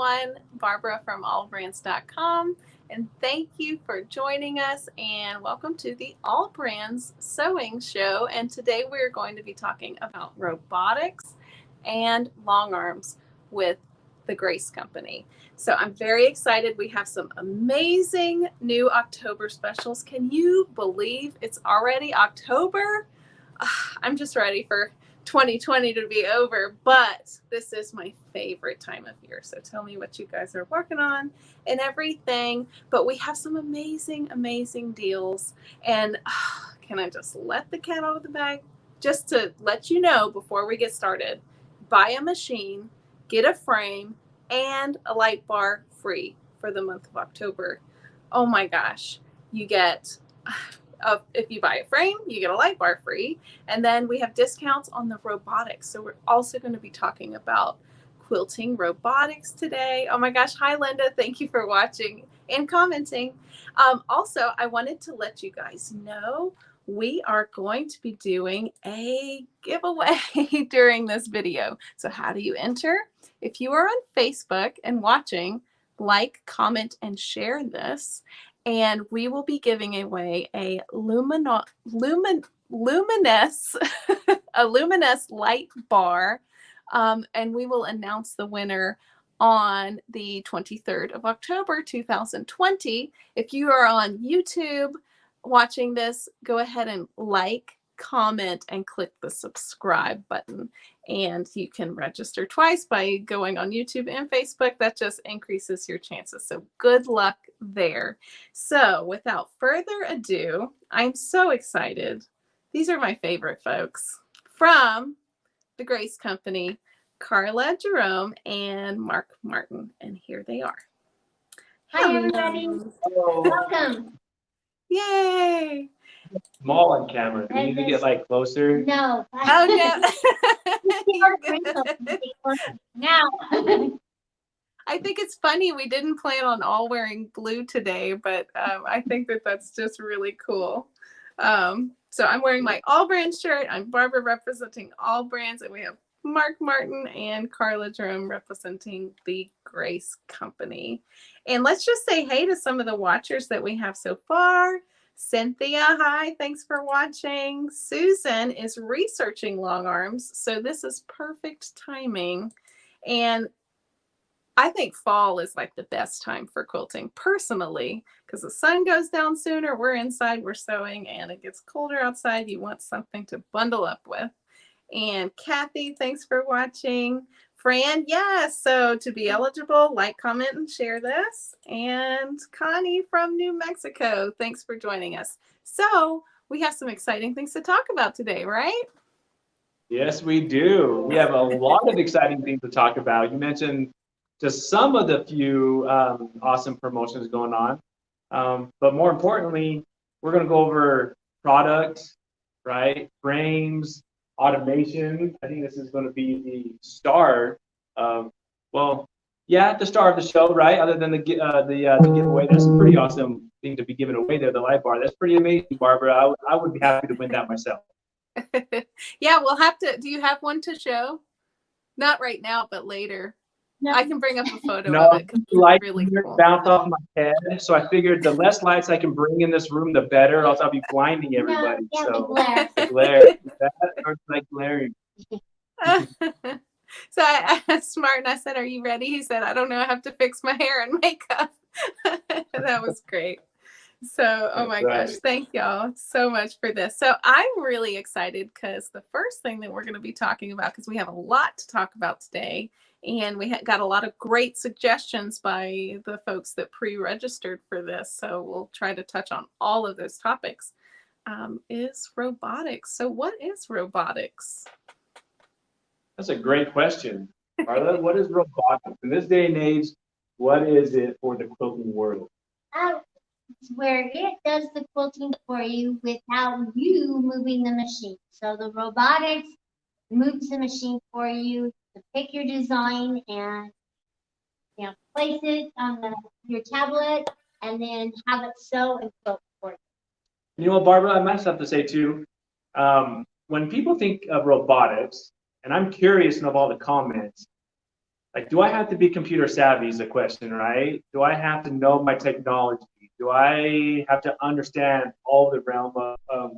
everyone. Barbara from AllBrands.com, and thank you for joining us, and welcome to the AllBrands Sewing Show. And today we're going to be talking about robotics and long arms with the Grace Company. So I'm very excited. We have some amazing new October specials. Can you believe it's already October? I'm just ready for 2020 to be over, but this is my favorite time of year. So tell me what you guys are working on and everything. But we have some amazing, amazing deals. And can I just let the cat out of the bag? Just to let you know before we get started, buy a machine, get a frame, and a light bar free for the month of October. Oh my gosh, you get... if you buy a frame, you get a light bar free. And then we have discounts on the robotics. So we're also going to be talking about quilting robotics today. Oh my gosh. Hi, Linda. Thank you for watching and commenting. Also, I wanted to let you guys know we are going to be doing a giveaway during this video. So how do you enter? If you are on Facebook and watching, like, comment, and share this. And we will be giving away a Luminess a Luminess light bar, and we will announce the winner on the 23rd of October 2020. If you are on YouTube watching this, go ahead and like, comment, and click the subscribe button. And you can register twice by going on YouTube and Facebook. That just increases your chances. So good luck there. So without further ado, I'm so excited. These are my favorite folks from the Grace Company, Karla, Jerome, and Mark Martin. And here they are. Hi, everybody. Welcome. Yay. Small on camera. Do we need to get like closer? No. Oh, no. Now. I think it's funny we didn't plan on all wearing blue today, but I think that that's just really cool. So I'm wearing my AllBrands shirt. I'm Barbara representing AllBrands, and we have Mark Martin and Karla Jerome representing the Grace Company. And let's just say hey to some of the watchers that we have so far. Cynthia, hi, thanks for watching. Susan is researching long arms, so this is perfect timing. And I think fall is like the best time for quilting personally, because the sun goes down sooner, we're inside, we're sewing, and it gets colder outside. You want something to bundle up with. And Kathy, thanks for watching. Fran, yes, so to be eligible, like, comment, and share this. And Connie from New Mexico, thanks for joining us. So we have some exciting things to talk about today, right? Yes, we do. We have a lot of exciting things to talk about. You mentioned just some of the few awesome promotions going on. But more importantly, we're going to go over products, right? Frames, automation. I think this is going to be the star of, well, yeah, the star of the show, right? Other than the giveaway, that's a pretty awesome thing to be giving away there, the light bar. That's pretty amazing, Barbara. I would be happy to win that myself. Yeah, we'll have to. Do you have one to show? Not right now, but later. No. I can bring up a photo of it. Lights really cool. bounce off my head, so I figured the less lights I can bring in this room, the better. Else I'll be blinding everybody. No, so the glare. That starts like glaring. So I asked Martin. I said, "Are you ready?" He said, "I don't know. I have to fix my hair and makeup." That was great. So, oh my gosh, thank y'all so much for this. So I'm really excited because the first thing that we're going to be talking about, because we have a lot to talk about today, and we got a lot of great suggestions by the folks that pre-registered for this. So we'll try to touch on all of those topics, is robotics. So what is robotics? That's a great question. Karla, what is robotics? In this day and age, what is it for the quilting world? It's where it does the quilting for you without you moving the machine. So the robotics moves the machine for you to pick your design and place it on your tablet and then have it sew and quilt for you. You know what, Barbara, I might have to say too, when people think of robotics, and I'm curious of all the comments, like, do I have to be computer savvy is a question, right? Do I have to know my technology? Do I have to understand all the realm of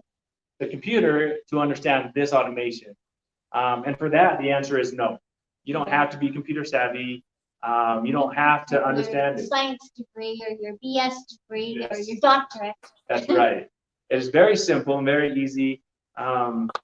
the computer to understand this automation? And for that, the answer is no. You don't have to be computer savvy. You don't have to understand your it. science degree or your BS degree or Yes. your doctorate. That's right. It is very simple and very easy,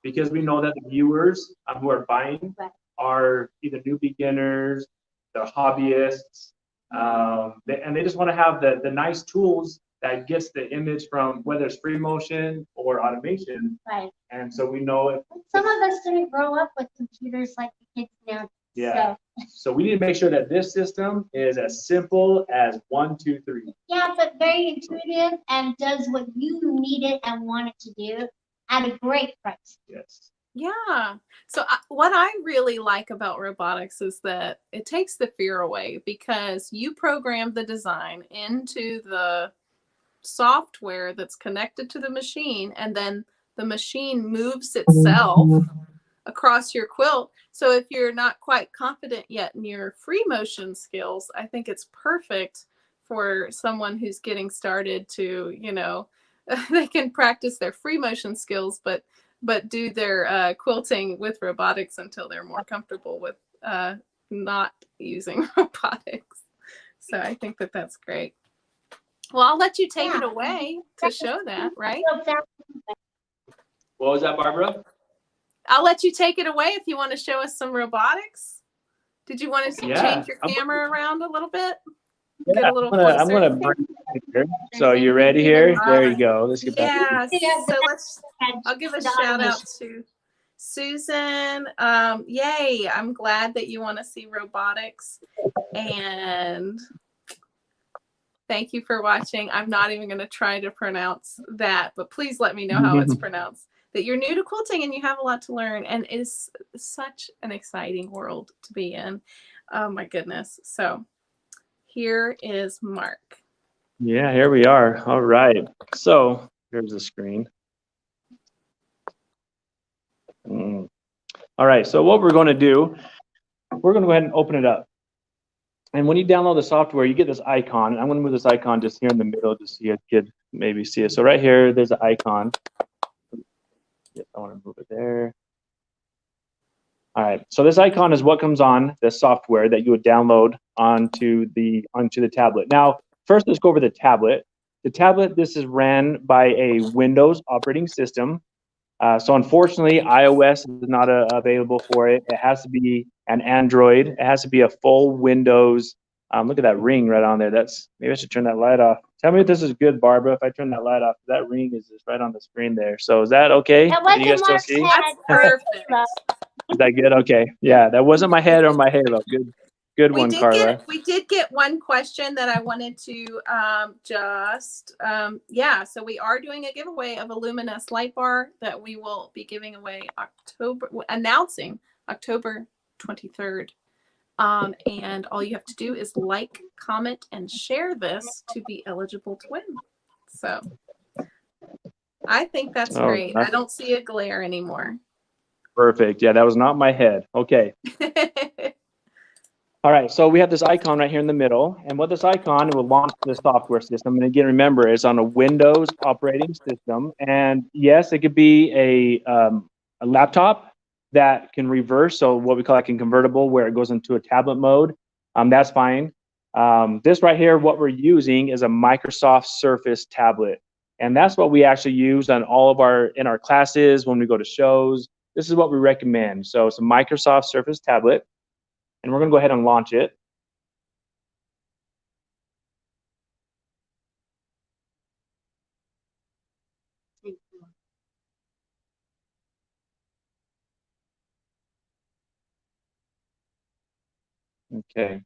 because we know that the viewers who are buying are either new beginners, they're hobbyists, and they just want to have the nice tools that gets the image from whether it's free motion or automation. Right. And so we know if Some of us didn't grow up with computers like the kids now. yeah. So we need to make sure that this system is as simple as 1, 2, 3. Yeah, but very intuitive and does what you need it and want it to do at a great price. Yes. Yeah. So what I really like about robotics is that it takes the fear away, because you program the design into the software that's connected to the machine, and then the machine moves itself across your quilt. So if you're not quite confident yet in your free motion skills, I think it's perfect for someone who's getting started to, they can practice their free motion skills, but do their quilting with robotics until they're more comfortable with not using robotics. So I think that that's great. Well, I'll let you take it away to show that, right? What was that, Barbara? I'll let you take it away if you want to show us some robotics. Did you want to change your camera around a little bit? Yeah, I'm gonna bring it here. So you ready here? There you go. Let's get back. Yeah. So I'll give a shout out to Susan. Yay! I'm glad that you want to see robotics, and thank you for watching. I'm not even going to try to pronounce that, but please let me know how it's pronounced. That you're new to quilting and you have a lot to learn, and it's such an exciting world to be in. Oh my goodness. So here is Mark. Yeah, here we are. All right. So here's the screen. All right. So what we're going to do, we're going to go ahead and open it up. And when you download the software, you get this icon. I'm going to move this icon just here in the middle just so you could maybe see it. So right here, there's an icon. Yep, I want to move it there. All right, so this icon is what comes on the software that you would download onto the tablet. Now, first let's go over the tablet. The tablet, this is ran by a Windows operating system. So unfortunately, iOS is not available for it. It has to be an Android. It has to be a full Windows. Look at that ring right on there. Maybe I should turn that light off. Tell me if this is good, Barbara. If I turn that light off, that ring is just right on the screen there. So is that okay? That Can you guys still see? That's perfect. Is that good? Okay. Yeah, that wasn't my head or my halo. Good one, Karla. We did get one question that I wanted to so we are doing a giveaway of a Luminess light bar that we will be giving away announcing October 23rd. And all you have to do is like, comment, and share this to be eligible to win. So I think that's great. I don't see a glare anymore. Perfect. Yeah, that was not my head. Okay. All right, so we have this icon right here in the middle, and what this icon, it will launch the software system. And again, remember, it's on a Windows operating system. And yes, it could be a laptop that can reverse, so what we call like a convertible, where it goes into a tablet mode. That's fine. This right here, what we're using is a Microsoft Surface tablet, and that's what we actually use on all of in our classes when we go to shows. This is what we recommend. So it's a Microsoft Surface tablet, and we're going to go ahead and launch it. Okay.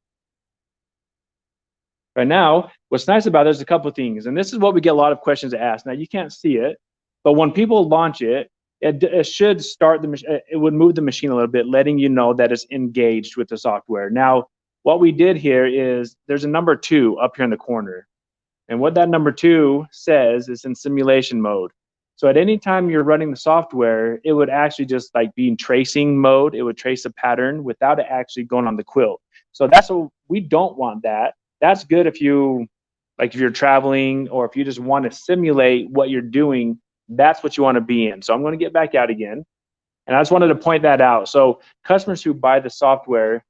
Right now, what's nice about it is a couple of things, and this is what we get a lot of questions asked. Now, you can't see it, but when people launch it, it should start the machine. It would move the machine a little bit, letting you know that it's engaged with the software. Now, what we did here is there's a number 2 up here in the corner, and what that number 2 says is in simulation mode. So at any time you're running the software, it would actually just like be in tracing mode. It would trace a pattern without it actually going on the quilt. So that's what we don't want that. That's good if you, like if you're traveling or if you just want to simulate what you're doing, that's what you want to be in. So I'm going to get back out again. And I just wanted to point that out. So customers who buy the software,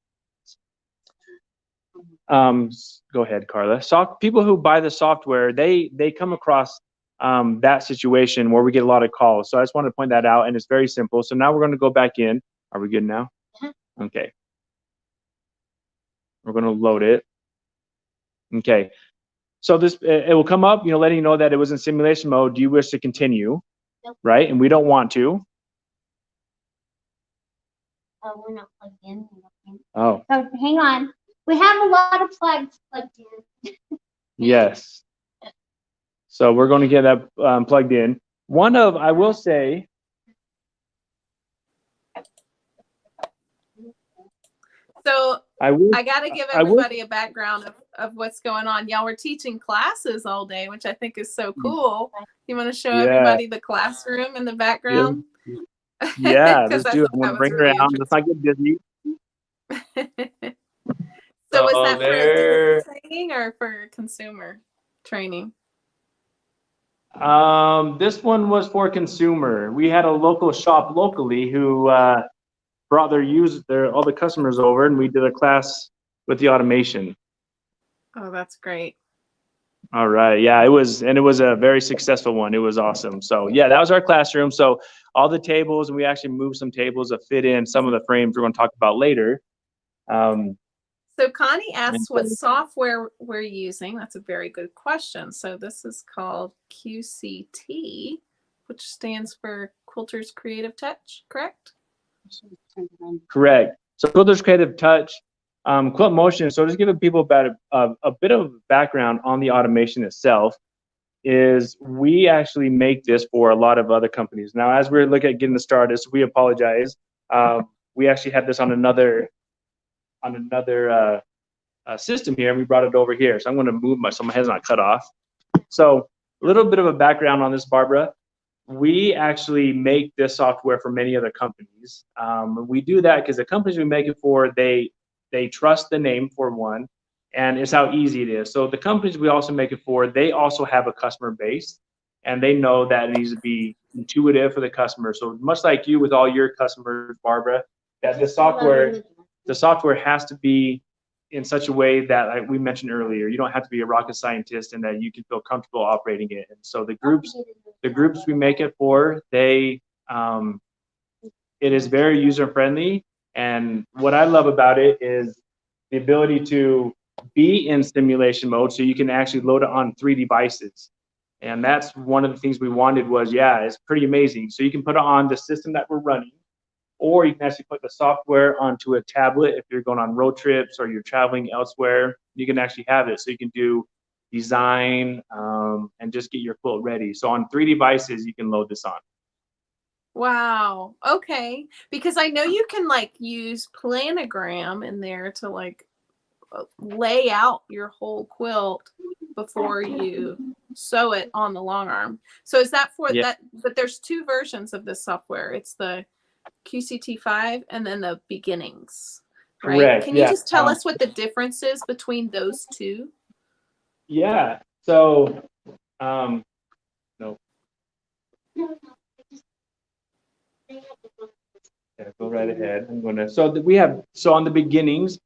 go ahead, Karla. People who buy the software, they come across that situation where we get a lot of calls. So I just wanted to point that out, and it's very simple. So now we're going to go back in. Are we good now? Okay. We're going to load it. Okay. So this, it will come up, letting you know that it was in simulation mode. Do you wish to continue? Nope. Right? And we don't want to. Oh, we're not plugged in. Oh. So hang on. We have a lot of plugs plugged in. Yes. So we're going to get that plugged in. I will say. So I got to give everybody a background of what's going on. Y'all were teaching classes all day, which I think is so cool. You want to show everybody the classroom in the background? Yeah, let's do it. I'm going to bring it around. Let's not get busy. So was that for adult training or for consumer training? This one was for consumer. We had a local shop locally who brought all the customers over, and we did a class with the automation. Oh, that's great. All right. Yeah, it was a very successful one. It was awesome. So yeah, that was our classroom. So all the tables, and we actually moved some tables to fit in some of the frames we're going to talk about later. So Connie asks what software we're using. That's a very good question. So this is called QCT, which stands for Quilter's Creative Touch, correct? Correct. So Quilter's Creative Touch, Quilt Motion. So just giving people about a bit of background on the automation itself is we actually make this for a lot of other companies. Now, as we're looking at getting this started, so we apologize. We actually had this on another system here, and we brought it over here. So I'm going to move so my head's not cut off. So a little bit of a background on this, Barbara. We actually make this software for many other companies. We do that because the companies we make it for, they trust the name, for one, and it's how easy it is. So the companies we also make it for, they also have a customer base, and they know that it needs to be intuitive for the customer. So much like you with all your customers, Barbara, that the software has to be in such a way that, like we mentioned earlier, you don't have to be a rocket scientist, and that you can feel comfortable operating it. And so the groups we make it for, it is very user friendly. And what I love about it is the ability to be in simulation mode, so you can actually load it on 3 devices. And that's one of the things we wanted was, it's pretty amazing. So you can put it on the system that we're running, or you can actually put the software onto a tablet if you're going on road trips or you're traveling elsewhere. You can actually have it, so you can do design and just get your quilt ready. So on 3 devices, you can load this on. Wow. Okay. Because I know you can use planogram in there to lay out your whole quilt before you sew it on the long arm. So is that for that? But there's 2 versions of this software. It's the QCT5 and then the beginnings, right? Correct. Can you just tell us what the difference is between those 2? Yeah. So, no. Yeah, go right ahead. I'm going to. So on the beginnings,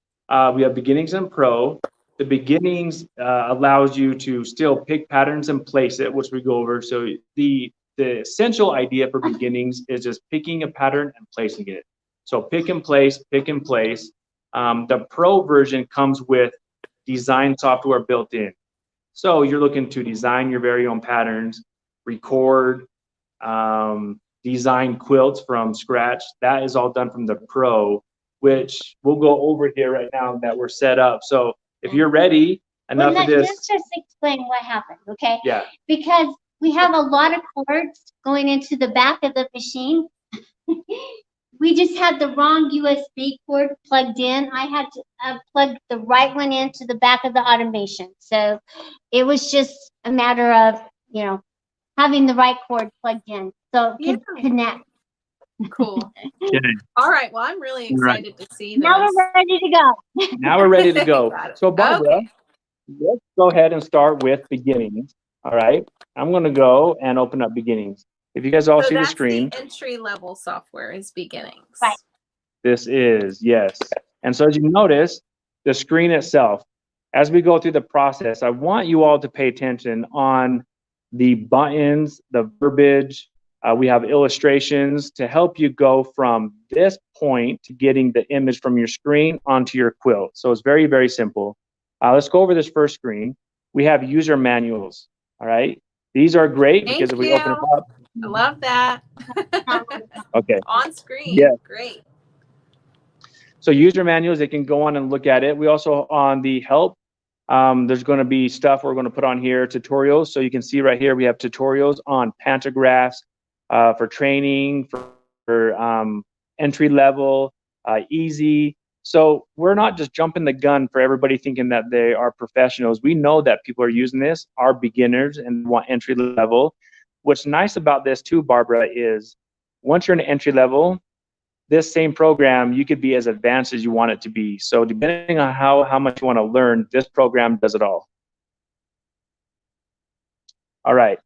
we have beginnings and pro. The beginnings allows you to still pick patterns and place it, which we go over. So the essential idea for beginnings is just picking a pattern and placing it. So pick and place, pick and place. The pro version comes with design software built in. So you're looking to design your very own patterns, record, design quilts from scratch. That is all done from the pro, which we'll go over here right now that we're set up. So if you're ready enough of this. Let's just explain what happened, okay? Yeah. Because we have a lot of cords going into the back of the machine. We just had the wrong USB cord plugged in. I had to plug the right one into the back of the automation. So it was just a matter of, having the right cord plugged in so it could connect. Cool. Okay. All right. Well, I'm really excited to see this. Now we're ready to go. Now we're ready to go. Got it. So Barbara, Okay. let's go ahead and start with beginnings. All right. I'm going to go and open up beginnings. If you guys all see the screen. The entry level software is beginnings. Right. This is, yes. And so as you notice, the screen itself, as we go through the process, I want you all to pay attention on the buttons, the verbiage. We have illustrations to help you go from this point to getting the image from your screen onto your quilt. So it's very, very simple. Let's go over this first screen. We have user manuals, all right? These are great because if we open it up. I love that. Okay. On screen. Yeah. Great. So user manuals, they can go on and look at it. We also, on the help, there's going to be stuff we're going to put on here, tutorials. So you can see right here, we have tutorials on pantographs for training, for entry level, easy. So we're not just jumping the gun for everybody thinking that they are professionals. We know that people are using this, are beginners and want entry level. What's nice about this too, Barbara, is once you're in entry level, this same program, you could be as advanced as you want it to be. So depending on how much you want to learn, this program does it all. All right,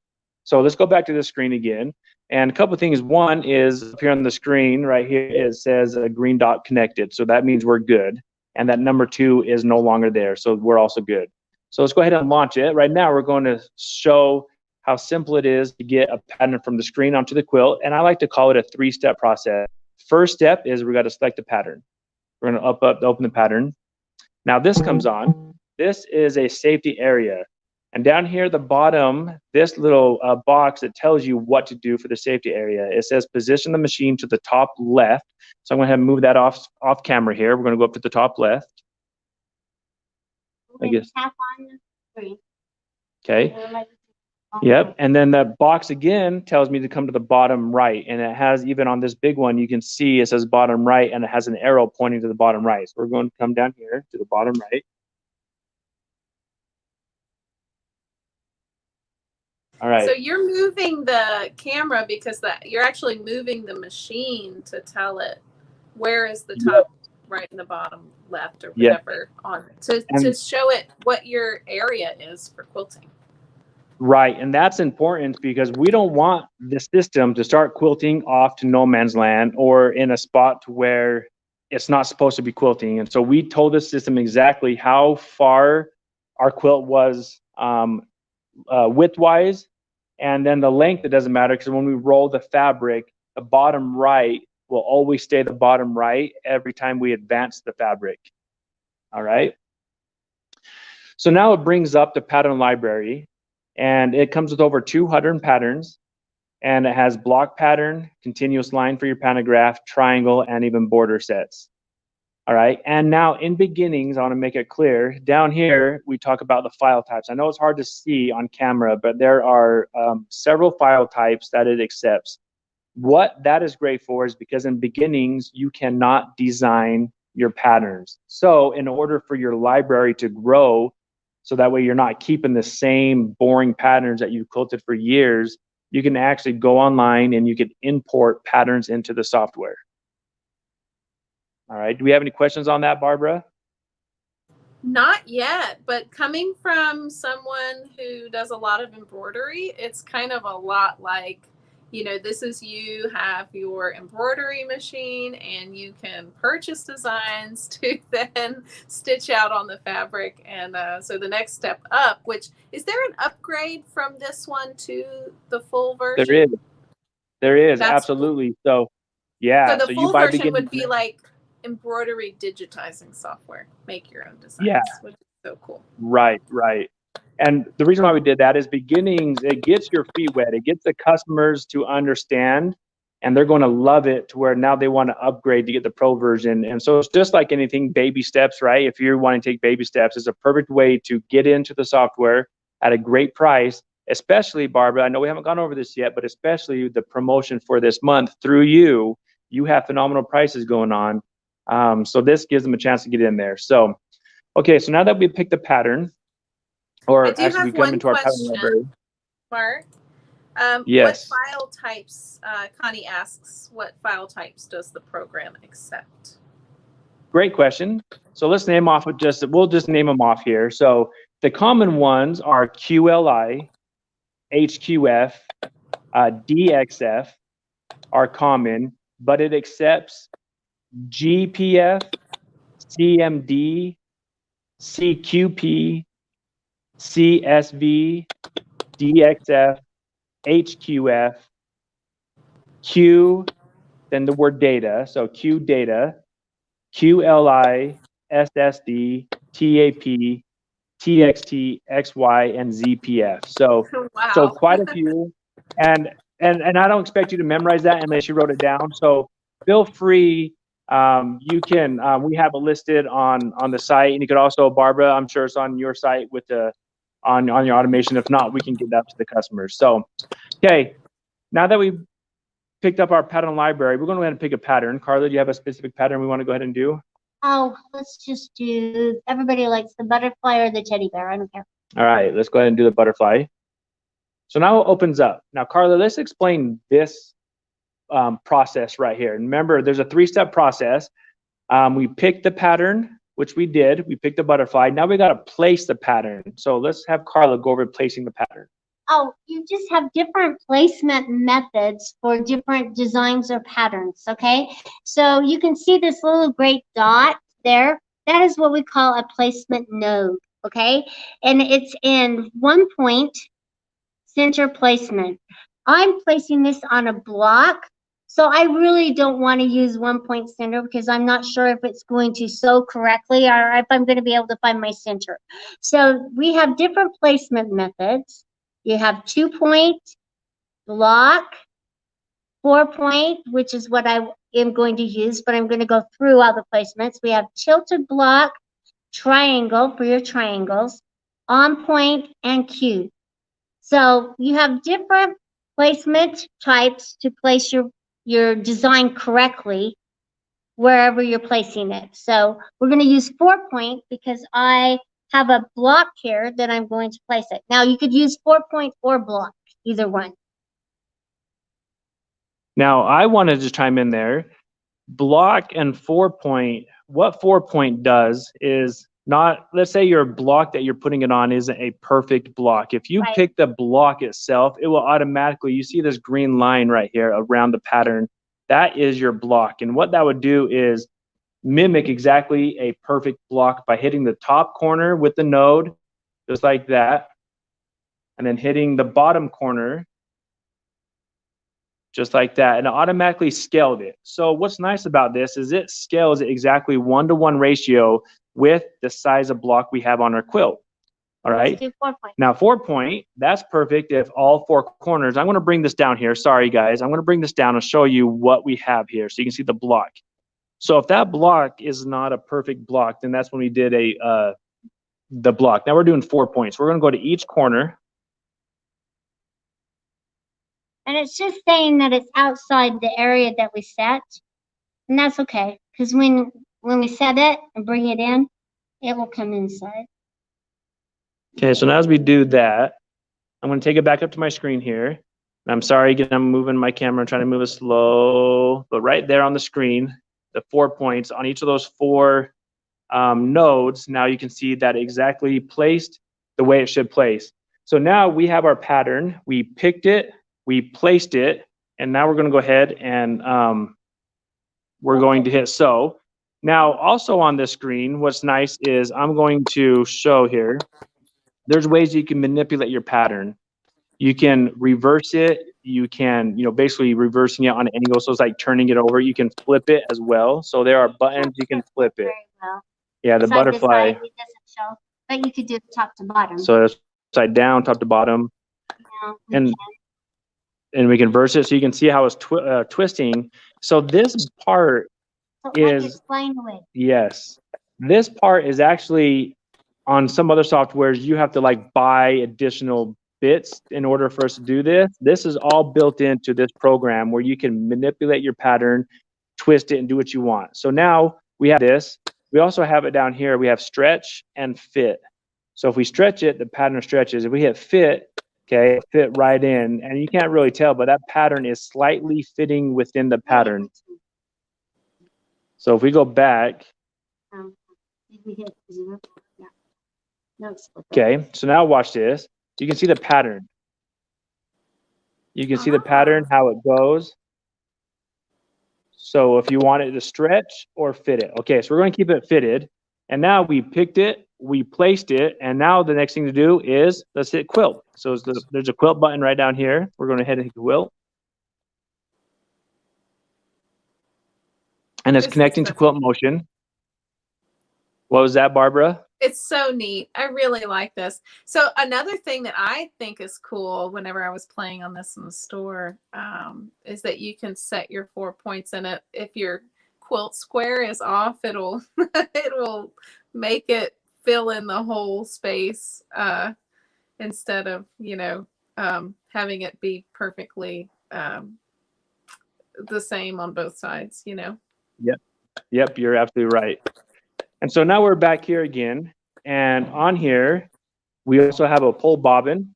so let's go back to the screen again. And a couple of things. One is up here on the screen right here, it says a green dot connected. So that means we're good. And that number 2 is no longer there. So we're also good. So let's go ahead and launch it. Right now, we're going to show how simple it is to get a pattern from the screen onto the quilt. And I like to call it a 3-step process. First step is we got to select a pattern. We're going to open the pattern. Now this comes on. This is a safety area. And down here at the bottom, this little box that tells you what to do for the safety area. It says position the machine to the top left. So I'm going to have to move that off camera here. We're going to go up to the top left. I guess. Tap on the screen. Okay. Yep, and then the box again tells me to come to the bottom right, and it has, even on this big one, you can see it says bottom right, and it has an arrow pointing to the bottom right. So we're going to come down here to the bottom right. All right. So you're moving the camera because you're actually moving the machine to tell it where is the top right and the bottom left or whatever on it. To show it what your area is for quilting. Right, and that's important because we don't want the system to start quilting off to no man's land or in a spot to where it's not supposed to be quilting. And so we told the system exactly how far our quilt was width-wise, and then the length, it doesn't matter because when we roll the fabric, the bottom right will always stay the bottom right every time we advance the fabric. All right. So now it brings up the pattern library. And it comes with over 200 patterns, and it has block pattern, continuous line for your pantograph, triangle, and even border sets. All right, and now in beginnings, I want to make it clear, down here, we talk about the file types. I know it's hard to see on camera, but there are several file types that it accepts. What that is great for is because in beginnings, you cannot design your patterns. So in order for your library to grow, so that way you're not keeping the same boring patterns that you've quilted for years, you can actually go online and you can import patterns into the software. All right, do we have any questions on that, Barbara? Not yet, but coming from someone who does a lot of embroidery, it's kind of a lot like, you know, this is, you have your embroidery machine and you can purchase designs to then stitch out on the fabric. And so the next step up, which is there an upgrade from this one to the full version? There is absolutely. Cool. So yeah, so the full version would be like embroidery digitizing software, make your own designs, which is so cool. Right. And the reason why we did that is beginnings, it gets your feet wet. It gets the customers to understand, and they're going to love it to where now they want to upgrade to get the pro version. And so it's just like anything, baby steps, right? If you're wanting to take baby steps, it's a perfect way to get into the software at a great price, especially, Barbara, I know we haven't gone over this yet, but especially the promotion for this month through you have phenomenal prices going on. So this gives them a chance to get in there. So, okay, so now that we picked the pattern, or actually we come into our pattern library. Mark, Yes. What file types, Connie asks, what file types does the program accept? Great question. So let's name off we'll just name them off here. So the common ones are QLI, HQF, DXF are common, but it accepts GPF, CMD, CQP, CSV, DXF, HQF, Q, then the word data, so Q data, QLI, SSD, TAP, TXT, XY, and ZPF. So Wow. quite a few. And I don't expect you to memorize that unless you wrote it down. So feel free. You can. We have it listed on the site, and you could also, Barbara, I'm sure it's on your site with the on your automation. If not, we can get that to the customers. So, okay. Now that we've picked up our pattern library, we're going to go ahead and pick a pattern. Karla, do you have a specific pattern we want to go ahead and do? Oh, let's just do, everybody likes the butterfly or the teddy bear. I don't care. All right, let's go ahead and do the butterfly. So now it opens up. Now, Karla, let's explain this process right here. Remember, there's a 3-step process. We picked the pattern, which we did. We picked the butterfly. Now we got to place the pattern. So let's have Karla go over placing the pattern. Oh, you just have different placement methods for different designs or patterns, okay? So you can see this little gray dot there. That is what we call a placement node, okay? And it's in 1 point center placement. I'm placing this on a block, so I really don't want to use 1 point center because I'm not sure if it's going to sew correctly or if I'm going to be able to find my center. So we have different placement methods. You have 2 point, block, 4 point, which is what I am going to use, but I'm going to go through all the placements. We have tilted block, triangle for your triangles, on point, and cube. So you have different placement types to place your design correctly wherever you're placing it. So we're going to use 4 point because I have a block here that I'm going to place it. Now you could use 4 point or block, either one. Now I wanted to chime in there. Block and 4 point, what 4 point does is not, let's say your block that you're putting it on isn't a perfect block. If you pick the block itself, it will automatically, you see this green line right here around the pattern, that is your block. And what that would do is mimic exactly a perfect block by hitting the top corner with the node, just like that, and then hitting the bottom corner, just like that, and it automatically scaled it. So what's nice about this is it scales exactly 1-to-1 ratio with the size of block we have on our quilt. All right. Let's do 4 point. Now 4 point, that's perfect if all 4 corners. I'm going to bring this down here. Sorry guys, I'm going to bring this down and show you what we have here so you can see the block. So if that block is not a perfect block, then that's when we did the block. Now we're doing 4 points. We're going to go to each corner. And it's just saying that it's outside the area that we set. And that's okay, because when we set it and bring it in, it will come inside. Okay, so now as we do that, I'm going to take it back up to my screen here. And I'm sorry, again, I'm moving my camera, trying to move it slow. But right there on the screen, the 4 points on each of those 4 nodes, now you can see that exactly placed the way it should place. So now we have our pattern. We picked it, we placed it, and now we're going to go ahead and we're going to hit sew. Now, also on this screen, what's nice is I'm going to show here, there's ways you can manipulate your pattern. You can reverse it. You can, basically reversing it on an angle. So it's like turning it over. You can flip it as well. So there are buttons you can flip it. Very well. Yeah, the Side to butterfly. side, it doesn't show, but you could do top to bottom. So it's upside down, top to bottom. Yeah, and we can reverse it so you can see how it's twisting. So this part is, yes, this part is actually on some other softwares, you have to like buy additional bits in order for us to do this. This is all built into this program where you can manipulate your pattern, twist it, and do what you want. So now we have this. We also have it down here. We have stretch and fit. So if we stretch it, the pattern stretches. If we hit fit, Okay, fit right in, and you can't really tell, but that pattern is slightly fitting within the pattern. So if we go back, okay, so now watch this. You can see the pattern. You can see the pattern, how it goes. So if you want it to stretch or fit it. Okay, so we're going to keep it fitted. And now we picked it, we placed it, and now the next thing to do is let's hit quilt. So there's a quilt button right down here. We're going to hit quilt. And it's connecting to quilt motion. What was that, Barbara? It's so neat. I really like this. So another thing that I think is cool whenever I was playing on this in the store is that you can set your 4 points in it. If your quilt square is off, it'll make it fill in the whole space instead of, having it be perfectly the same on both sides, Yep, you're absolutely right. And so now we're back here again, and on here, we also have a pull bobbin,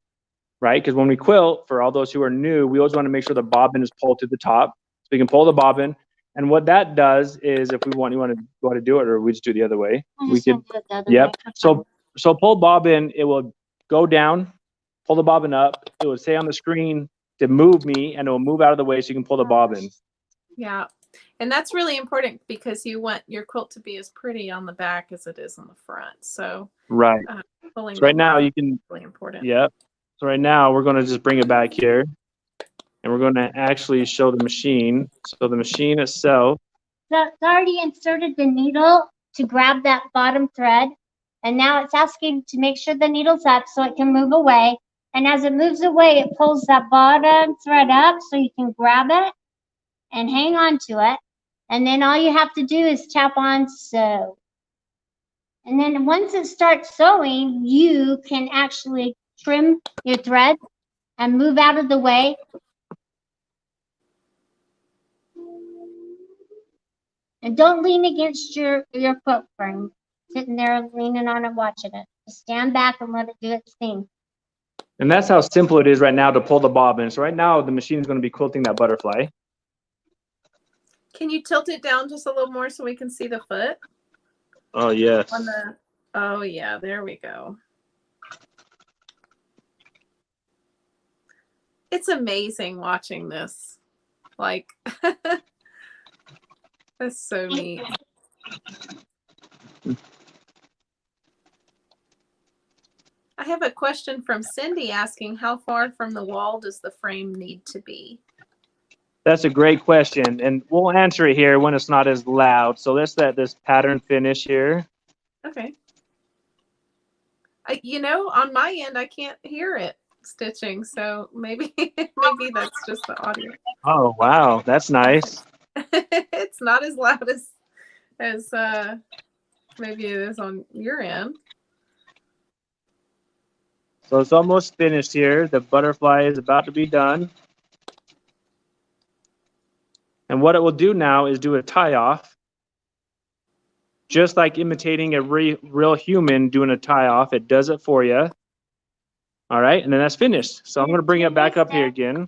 right? Because when we quilt, for all those who are new, we always want to make sure the bobbin is pulled to the top. So we can pull the bobbin, and what that does is if you want to go ahead and do it, or we just do it the other way. We could, yep. So pull bobbin, it will go down, pull the bobbin up. It will say on the screen to move me, and it will move out of the way so you can pull the bobbin. Yeah. And that's really important because you want your quilt to be as pretty on the back as it is on the front. So right. Pulling so right now you can really important. Yep. So right now we're going to just bring it back here, and we're going to actually show the machine. So the machine itself. It's already inserted the needle to grab that bottom thread, and now it's asking to make sure the needle's up so it can move away. And as it moves away, it pulls that bottom thread up so you can grab it and hang on to it. And then all you have to do is tap on sew. And then once it starts sewing, you can actually trim your thread and move out of the way. And don't lean against your quilt frame, sitting there leaning on it, watching it. Just stand back and let it do its thing. And that's how simple it is right now to pull the bobbin. So right now the machine is going to be quilting that butterfly. Can you tilt it down just a little more so we can see the foot? Oh, yes. Oh, yeah, there we go. It's amazing watching this. Like, that's so neat. I have a question from Cindy asking, how far from the wall does the frame need to be? That's a great question, and we'll answer it here when it's not as loud. So let's let this pattern finish here. Okay. On my end, I can't hear it stitching, so maybe that's just the audio. Oh, wow, that's nice. It's not as loud as maybe it is on your end. So it's almost finished here. The butterfly is about to be done. And what it will do now is do a tie off, just like imitating a real human doing a tie off. It does it for you. All right, and then that's finished. So I'm going to bring it back up here again.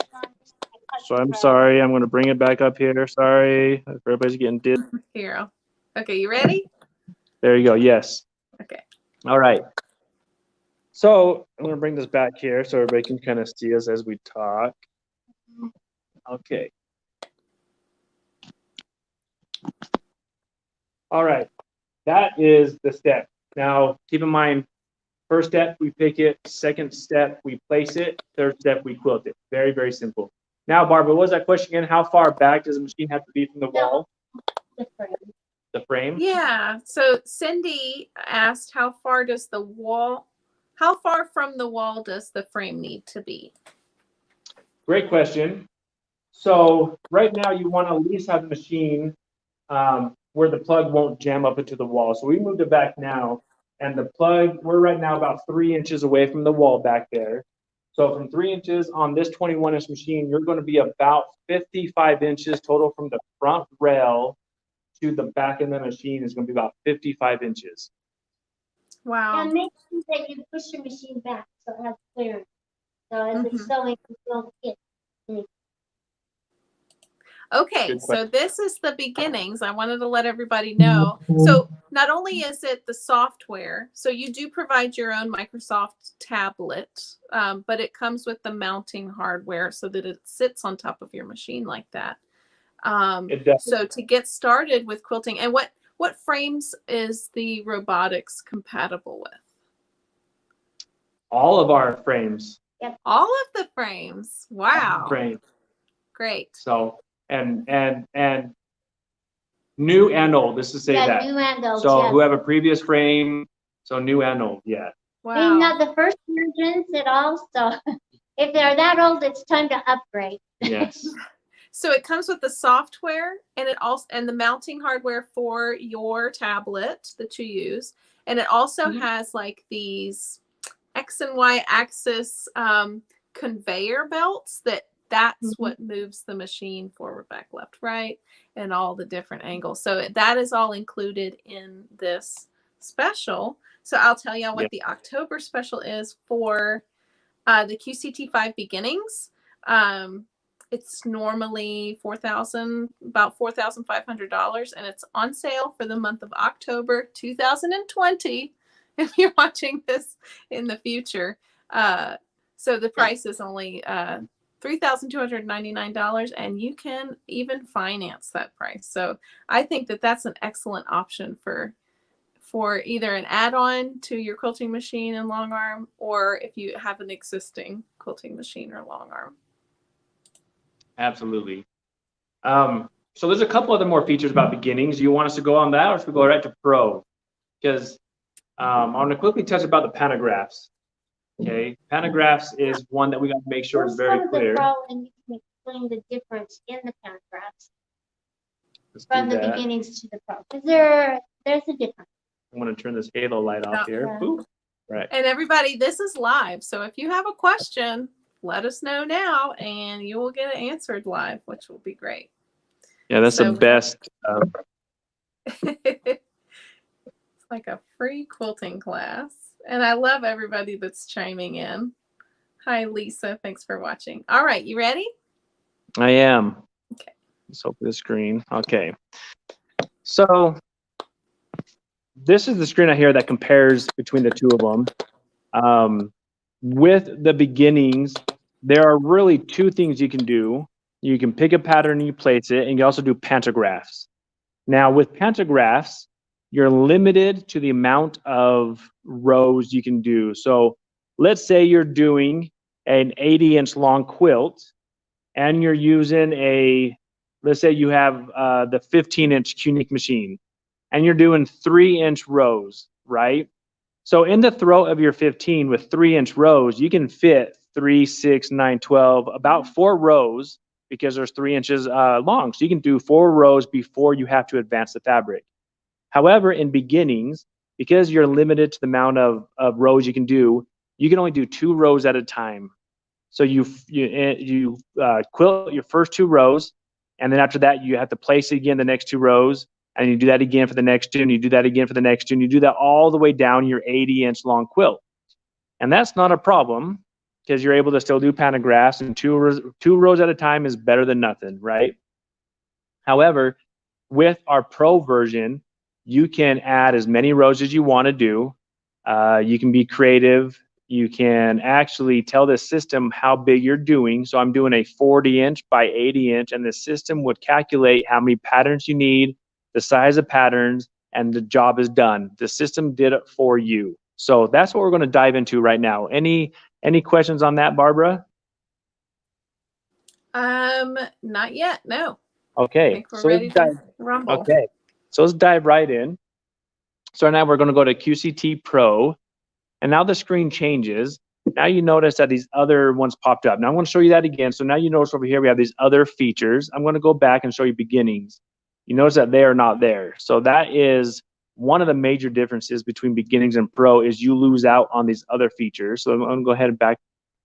So I'm sorry, I'm going to bring it back up here. Sorry, everybody's getting dizzy. Here. Okay, you ready? There you go. Yes. Okay. All right. So I'm going to bring this back here so everybody can kind of see us as we talk. Okay. All right. That is the step. Now, keep in mind, first step, we pick it. Second step, we place it. Third step, we quilt it. Very, very simple. Now, Barbara, what was that question again? How far back does the machine have to be from the wall? The frame? Yeah. So Cindy asked, how far from the wall does the frame need to be? Great question. So right now you want to at least have the machine where the plug won't jam up into the wall. So we moved it back now, and the plug, we're right now about 3 inches away from the wall back there. So from 3 inches on this 21-inch machine, you're going to be about 55 inches total from the front rail to the back of the machine is going to be about 55 inches. Wow. And make sure that you push your machine back so it has clearance. So as it's sewing, you don't get any. Okay, so this is the beginnings. I wanted to let everybody know. So not only is it the software, so you do provide your own Microsoft tablet, but it comes with the mounting hardware so that it sits on top of your machine like that. So to get started with quilting, and what frames is the Robotics compatible with? All of our frames. Yep. All of the frames. Wow. Frame. Great. So and new and old. This is say that. New and old. So yes. who have a previous frame, so new and old, yeah. Wow. Wow. Not the first versions at all. So if they're that old, it's time to upgrade. Yes. So it comes with the software and it also and the mounting hardware for your tablet that you use, and it also has like these X and Y axis conveyor belts that's what moves the machine forward, back, left, right, and all the different angles. So that is all included in this special. So I'll tell you what the October special is for the QCT5 beginnings. It's normally about $4,500, and it's on sale for the month of October 2020. If you're watching this in the future, so the price is only $3,299, and you can even finance that price. So I think that that's an excellent option for either an add-on to your quilting machine and long arm, or if you have an existing quilting machine or long arm. Absolutely. So there's a couple other more features about beginnings. Do you want us to go on that, or should we go right to pro? Because I want to quickly touch about the pantographs. Okay, pantographs is one that we got to make sure is very clear. Pro, and you can explain the difference in the pantographs from the beginnings to the pro. Because there's a difference. I'm going to turn this halo light off here. Boop. Right. And everybody, this is live, so if you have a question, let us know now, and you will get it answered live, which will be great. Yeah, that's the best. It's like a free quilting class. And I love everybody that's chiming in. Hi, Lisa. Thanks for watching. All right, you ready? I am. Okay. Let's open the screen. Okay. So this is the screen out here that compares between the two of them. With the beginnings, there are really two things you can do. You can pick a pattern and you place it, and you can also do pantographs. Now, with pantographs, you're limited to the amount of rows you can do. So let's say you're doing an 80-inch long quilt, and you're using let's say you have the 15-inch Quilting machine, and you're doing 3-inch rows, right? So in the throat of your 15 with 3-inch rows, you can fit 3, 6, 9, 12, about 4 rows, because there's 3 inches long. So you can do 4 rows before you have to advance the fabric. However, in beginnings, because you're limited to the amount of rows you can only do 2 rows at a time. So you quilt your first 2 rows, and then after that, you have to place it again the next 2 rows, and you do that again for the next 2, and you do that again for the next 2, and you do that all the way down your 80-inch long quilt. And that's not a problem, because you're able to still do pantographs, and 2 rows at a time is better than nothing, right? However, with our pro version, you can add as many rows as you want to do. You can be creative. You can actually tell the system how big you're doing. So I'm doing a 40-inch by 80-inch, and the system would calculate how many patterns you need, the size of patterns, and the job is done. The system did it for you. So that's what we're going to dive into right now. Any questions on that, Barbara? Not yet. No. Okay. I think we're ready to rumble. Okay. So let's dive right in. So now we're going to go to QCT Pro, and now the screen changes. Now you notice that these other ones popped up. Now I'm going to show you that again. So now you notice over here we have these other features. I'm going to go back and show you beginnings. You notice that they are not there. So that is one of the major differences between beginnings and pro, is you lose out on these other features. So I'm going to go ahead and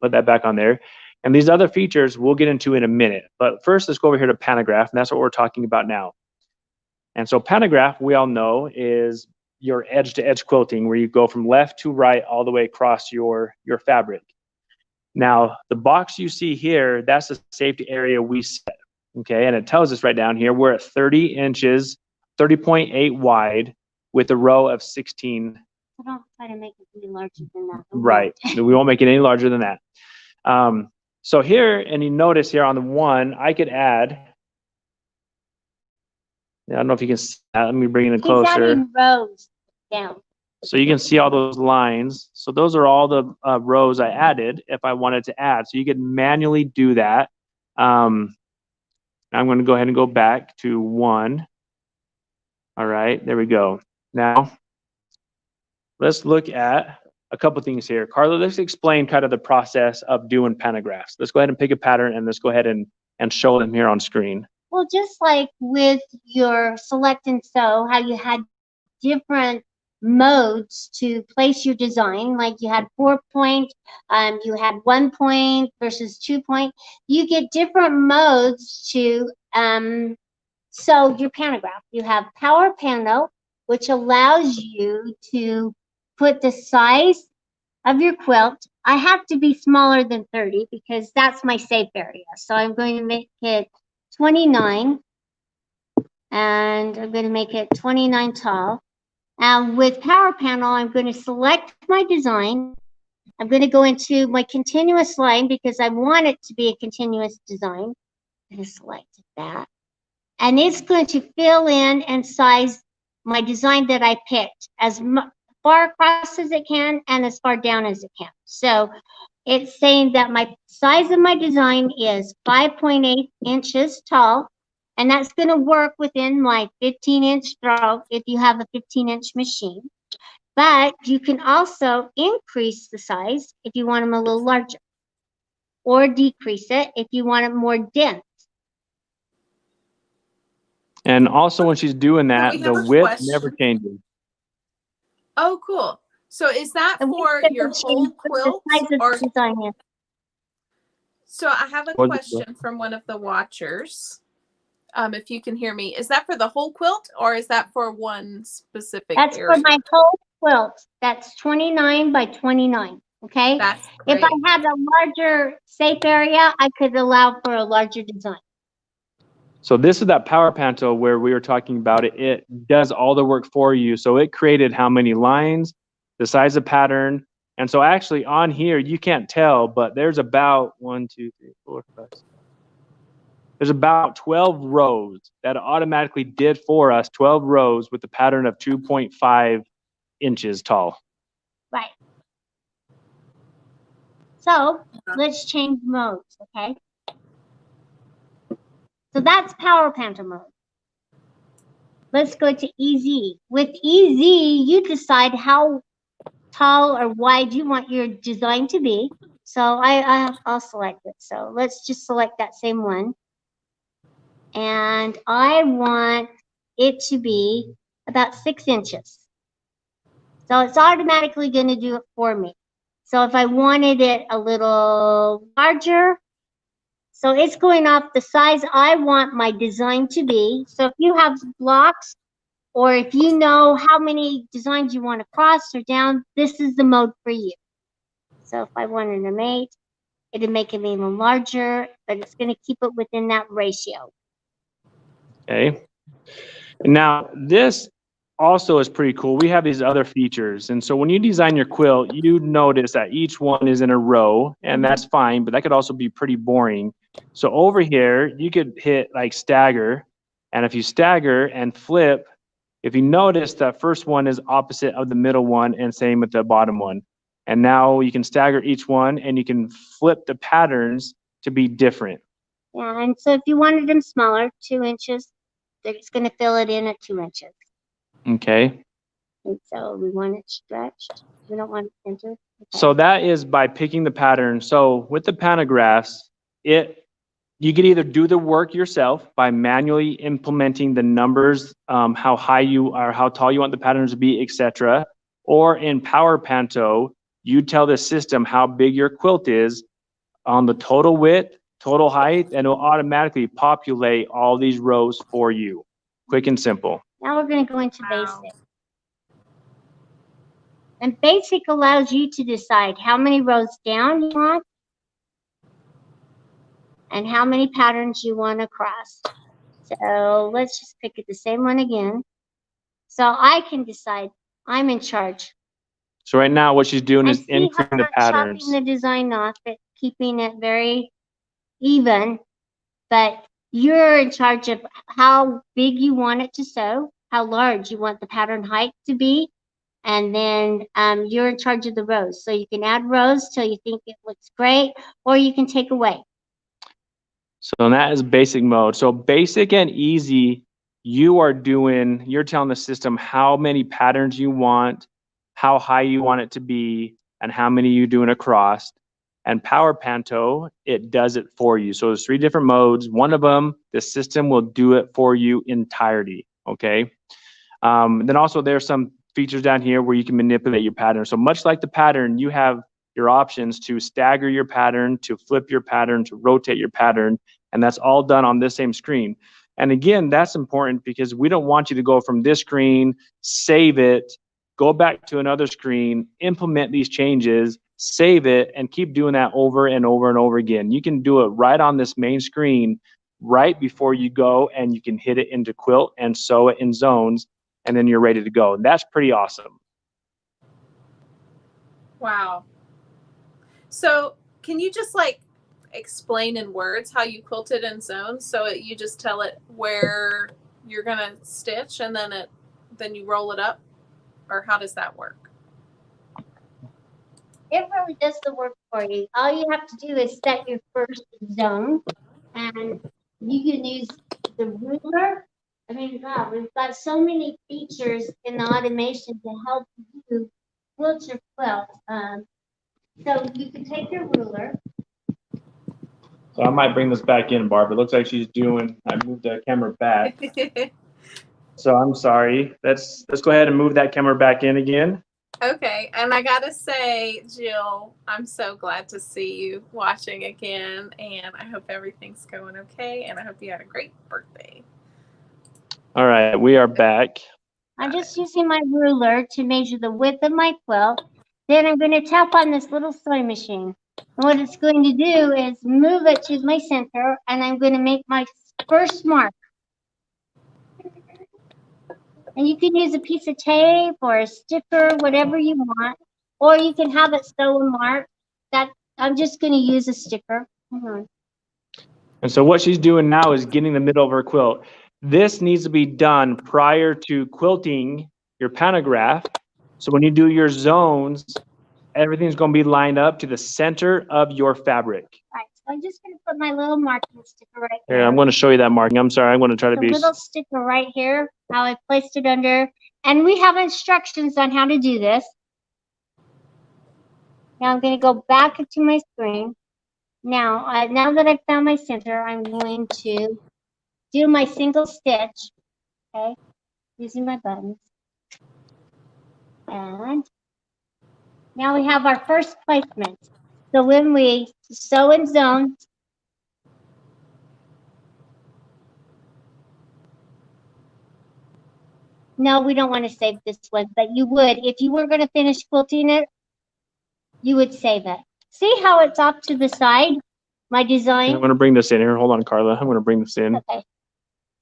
put that back on there. And these other features we'll get into in a minute. But first, let's go over here to pantograph, and that's what we're talking about now. And so pantograph, we all know, is your edge-to-edge quilting, where you go from left to right all the way across your fabric. Now, the box you see here, that's the safety area we set, okay? And it tells us right down here, we're at 30 inches, 30.8 wide with a row of 16. So don't try to make it any larger than that. Right, we won't make it any larger than that. So here, and you notice here on the one, I could add, I don't know if you can see that. Let me bring it in closer. He's adding rows down. So you can see all those lines. So those are all the rows I added if I wanted to add. So you could manually do that. I'm going to go ahead and go back to 1. All right, there we go. Now, let's look at a couple things here. Karla, let's explain kind of the process of doing pantographs. Let's go ahead and pick a pattern and let's go ahead and show them here on screen. Well, just like with your select and sew, how you had different modes to place your design, like you had 4-point, you had 1-point versus 2-point. You get different modes to sew your pantograph. You have power panel, which allows you to put the size of your quilt. I have to be smaller than 30 because that's my safe area. So I'm going to make it 29, and I'm going to make it 29 tall. With Power Panel, I'm going to select my design. I'm going to go into my continuous line because I want it to be a continuous design. I'm going to select that. And it's going to fill in and size my design that I picked as far across as it can and as far down as it can. So it's saying that my size of my design is 5.8 inches tall, and that's going to work within my 15-inch stroke if you have a 15-inch machine. But you can also increase the size if you want them a little larger, or decrease it if you want them more dense. And also when she's doing that, the width never changes. Oh, cool. So is that for your whole quilt? Or... So I have a question from one of the watchers. If you can hear me, is that for the whole quilt or is that for one specific That's area? for my whole quilt. That's 29 by 29. Okay. That's great. If I had a larger safe area, I could allow for a larger design. So this is that Power Panto where we were talking about it. It does all the work for you. So it created how many lines, the size of pattern. And so actually on here, you can't tell, but there's about 1, 2, 3, 4, 5, 6. There's about 12 rows that automatically did for us, 12 rows with a pattern of 2.5 inches tall. Right. So let's change modes, okay? So that's Power Panto mode. Let's go to EZ. With EZ, you decide how tall or wide you want your design to be. So I'll select it. So let's just select that same one. And I want it to be about 6 inches. So it's automatically going to do it for me. So if I wanted it a little larger, so it's going off the size I want my design to be. So if you have blocks, or if you know how many designs you want to cross or down, this is the mode for you. So if I wanted to make, it'd make it even larger, but it's going to keep it within that ratio. Okay. Now this also is pretty cool. We have these other features. And so when you design your quilt, you notice that each one is in a row, and that's fine, but that could also be pretty boring. So over here, you could hit like stagger. And if you stagger and flip, if you notice that first one is opposite of the middle one and same with the bottom one. And now you can stagger each one and you can flip the patterns to be different. Yeah, and so if you wanted them smaller, 2 inches, it's going to fill it in at 2 inches. Okay. And so we want it stretched. We don't want it centered. Okay. So that is by picking the pattern. So with the pantographs, you could either do the work yourself by manually implementing the numbers, how high you are, how tall you want the patterns to be, etc. Or in Power Panto, you tell the system how big your quilt is on the total width, total height, and it'll automatically populate all these rows for you. Quick and simple. Now we're going to go into basic. And basic allows you to decide how many rows down you want and how many patterns you want across. So let's just pick it the same one again. So I can decide. I'm in charge. So right now what she's doing And is see how increasing the I'm patterns. chopping the design off, but keeping it very even. But you're in charge of how big you want it to sew, how large you want the pattern height to be, and then you're in charge of the rows. So you can add rows till you think it looks great, or you can take away. So that is basic mode. So basic and easy, you're telling the system how many patterns you want, how high you want it to be, and how many you're doing across. And Power Panto, it does it for you. So there's 3 different modes. One of them, the system will do it for you entirety, okay? Then also there's some features down here where you can manipulate your pattern. So much like the pattern, you have your options to stagger your pattern, to flip your pattern, to rotate your pattern, and that's all done on this same screen. And again, that's important because we don't want you to go from this screen, save it, go back to another screen, implement these changes, save it, and keep doing that over and over and over again. You can do it right on this main screen right before you go, and you can hit it into Quilt and sew it in zones, and then you're ready to go. That's pretty awesome. Wow. So can you just like explain in words how you quilt it in zones? So you just tell it where you're gonna stitch, and then you roll it up, or how does that work? It really does the work for you. All you have to do is set your first zone, and you can use the ruler. I mean, wow, we've got so many features in the automation to help you quilt your quilt. So you can take your ruler. So I might bring this back in, Barb. It looks like she's doing, I moved the camera back. So I'm sorry. Let's go ahead and move that camera back in again. Okay, and I gotta say, Jill, I'm so glad to see you watching again, and I hope everything's going okay, and I hope you had a great birthday. All right, we are back. I'm just using my ruler to measure the width of my quilt. Then I'm going to tap on this little sewing machine. And what it's going to do is move it to my center, and I'm going to make my first mark. And you can use a piece of tape or a sticker, whatever you want, or you can have it sew a mark. That I'm just going to use a sticker. Hang on. And so what she's doing now is getting the middle of her quilt. This needs to be done prior to quilting your pantograph. So when you do your zones, everything's going to be lined up to the center of your fabric. All right, so I'm just going to put my little marking sticker right here. Here, I'm going to show you that marking. I'm sorry, I'm going to try to be. A little sticker right here, how I placed it under. And we have instructions on how to do this. Now I'm going to go back into my screen. Now, now that I've found my center, I'm going to do my single stitch, okay, using my buttons. And now we have our first placement. So when we sew in zones, no, we don't want to save this one, but you would. If you were going to finish quilting it, you would save it. See how it's off to the side, my design? I'm going to bring this in here. Hold on, Carla. I'm going to bring this in. Okay.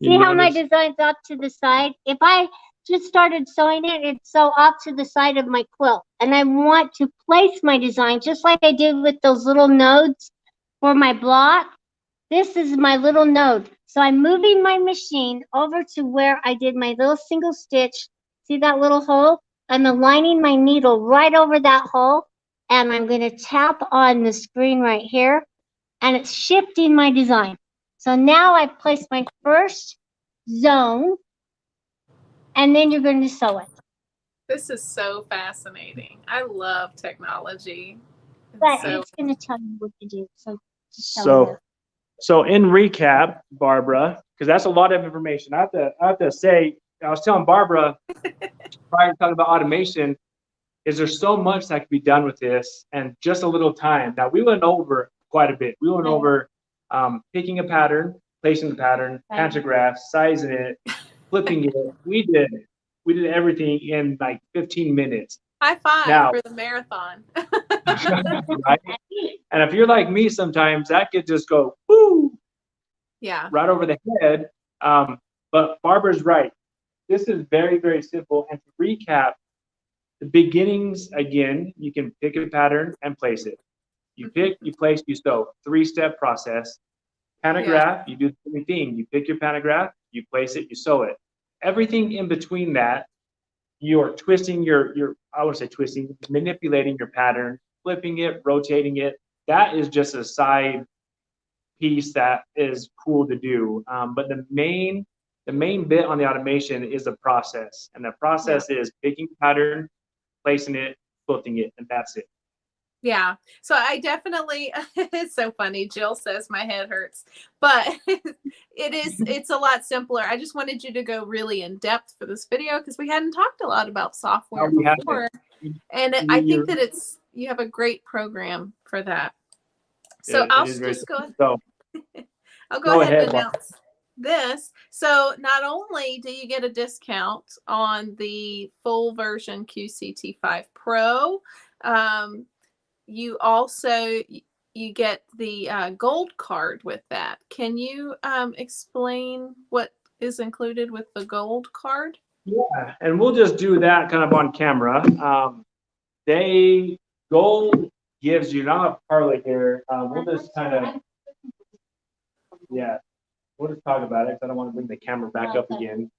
See how my design's off to the side? If I just started sewing it, it's so off to the side of my quilt. And I want to place my design just like I did with those little nodes for my block. This is my little node. So I'm moving my machine over to where I did my little single stitch. See that little hole? I'm aligning my needle right over that hole. And I'm going to tap on the screen right here. And it's shifting my design. So now I've placed my first zone. And then you're going to sew it. This is so fascinating. I love technology. But it's going to tell you what to do. So in recap, Barbara, because that's a lot of information. I have to say, I was telling Barbara prior to talking about automation, is there so much that can be done with this and just a little time. Now we went over quite a bit. We went over picking a pattern, placing the pattern, pantograph, sizing it, flipping it. We did everything in like 15 minutes. High five Now, for the marathon. right? And if you're like me, sometimes that could just go whoo Yeah. right over the head. But Barbara's right. This is very, very simple. And to recap, the beginnings again, you can pick a pattern and place it. You pick, you place, you sew. 3-step process. Pantograph, you do the same thing. You pick your pantograph, you place it, you sew it. Everything in between that, you're twisting I would say twisting, manipulating your pattern, flipping it, rotating it. That is just a side piece that is cool to do. But the main bit on the automation is the process. And the process is picking pattern, placing it, quilting it, and that's it. Yeah. So I definitely, it's so funny. Jill says my head hurts, but it's a lot simpler. I just wanted you to go really in depth for this video because we hadn't talked a lot about software before. And I think that you have a great program for that. So I'll just go ahead and announce this. So not only do you get a discount on the full version QCT5 Pro, you also you get the gold card with that. Can you explain what is included with the gold card? Yeah, and we'll just do that kind of on camera. Gold gives you, not a Karla here. We'll just kind of, we'll just talk about it because I don't want to bring the camera back up again.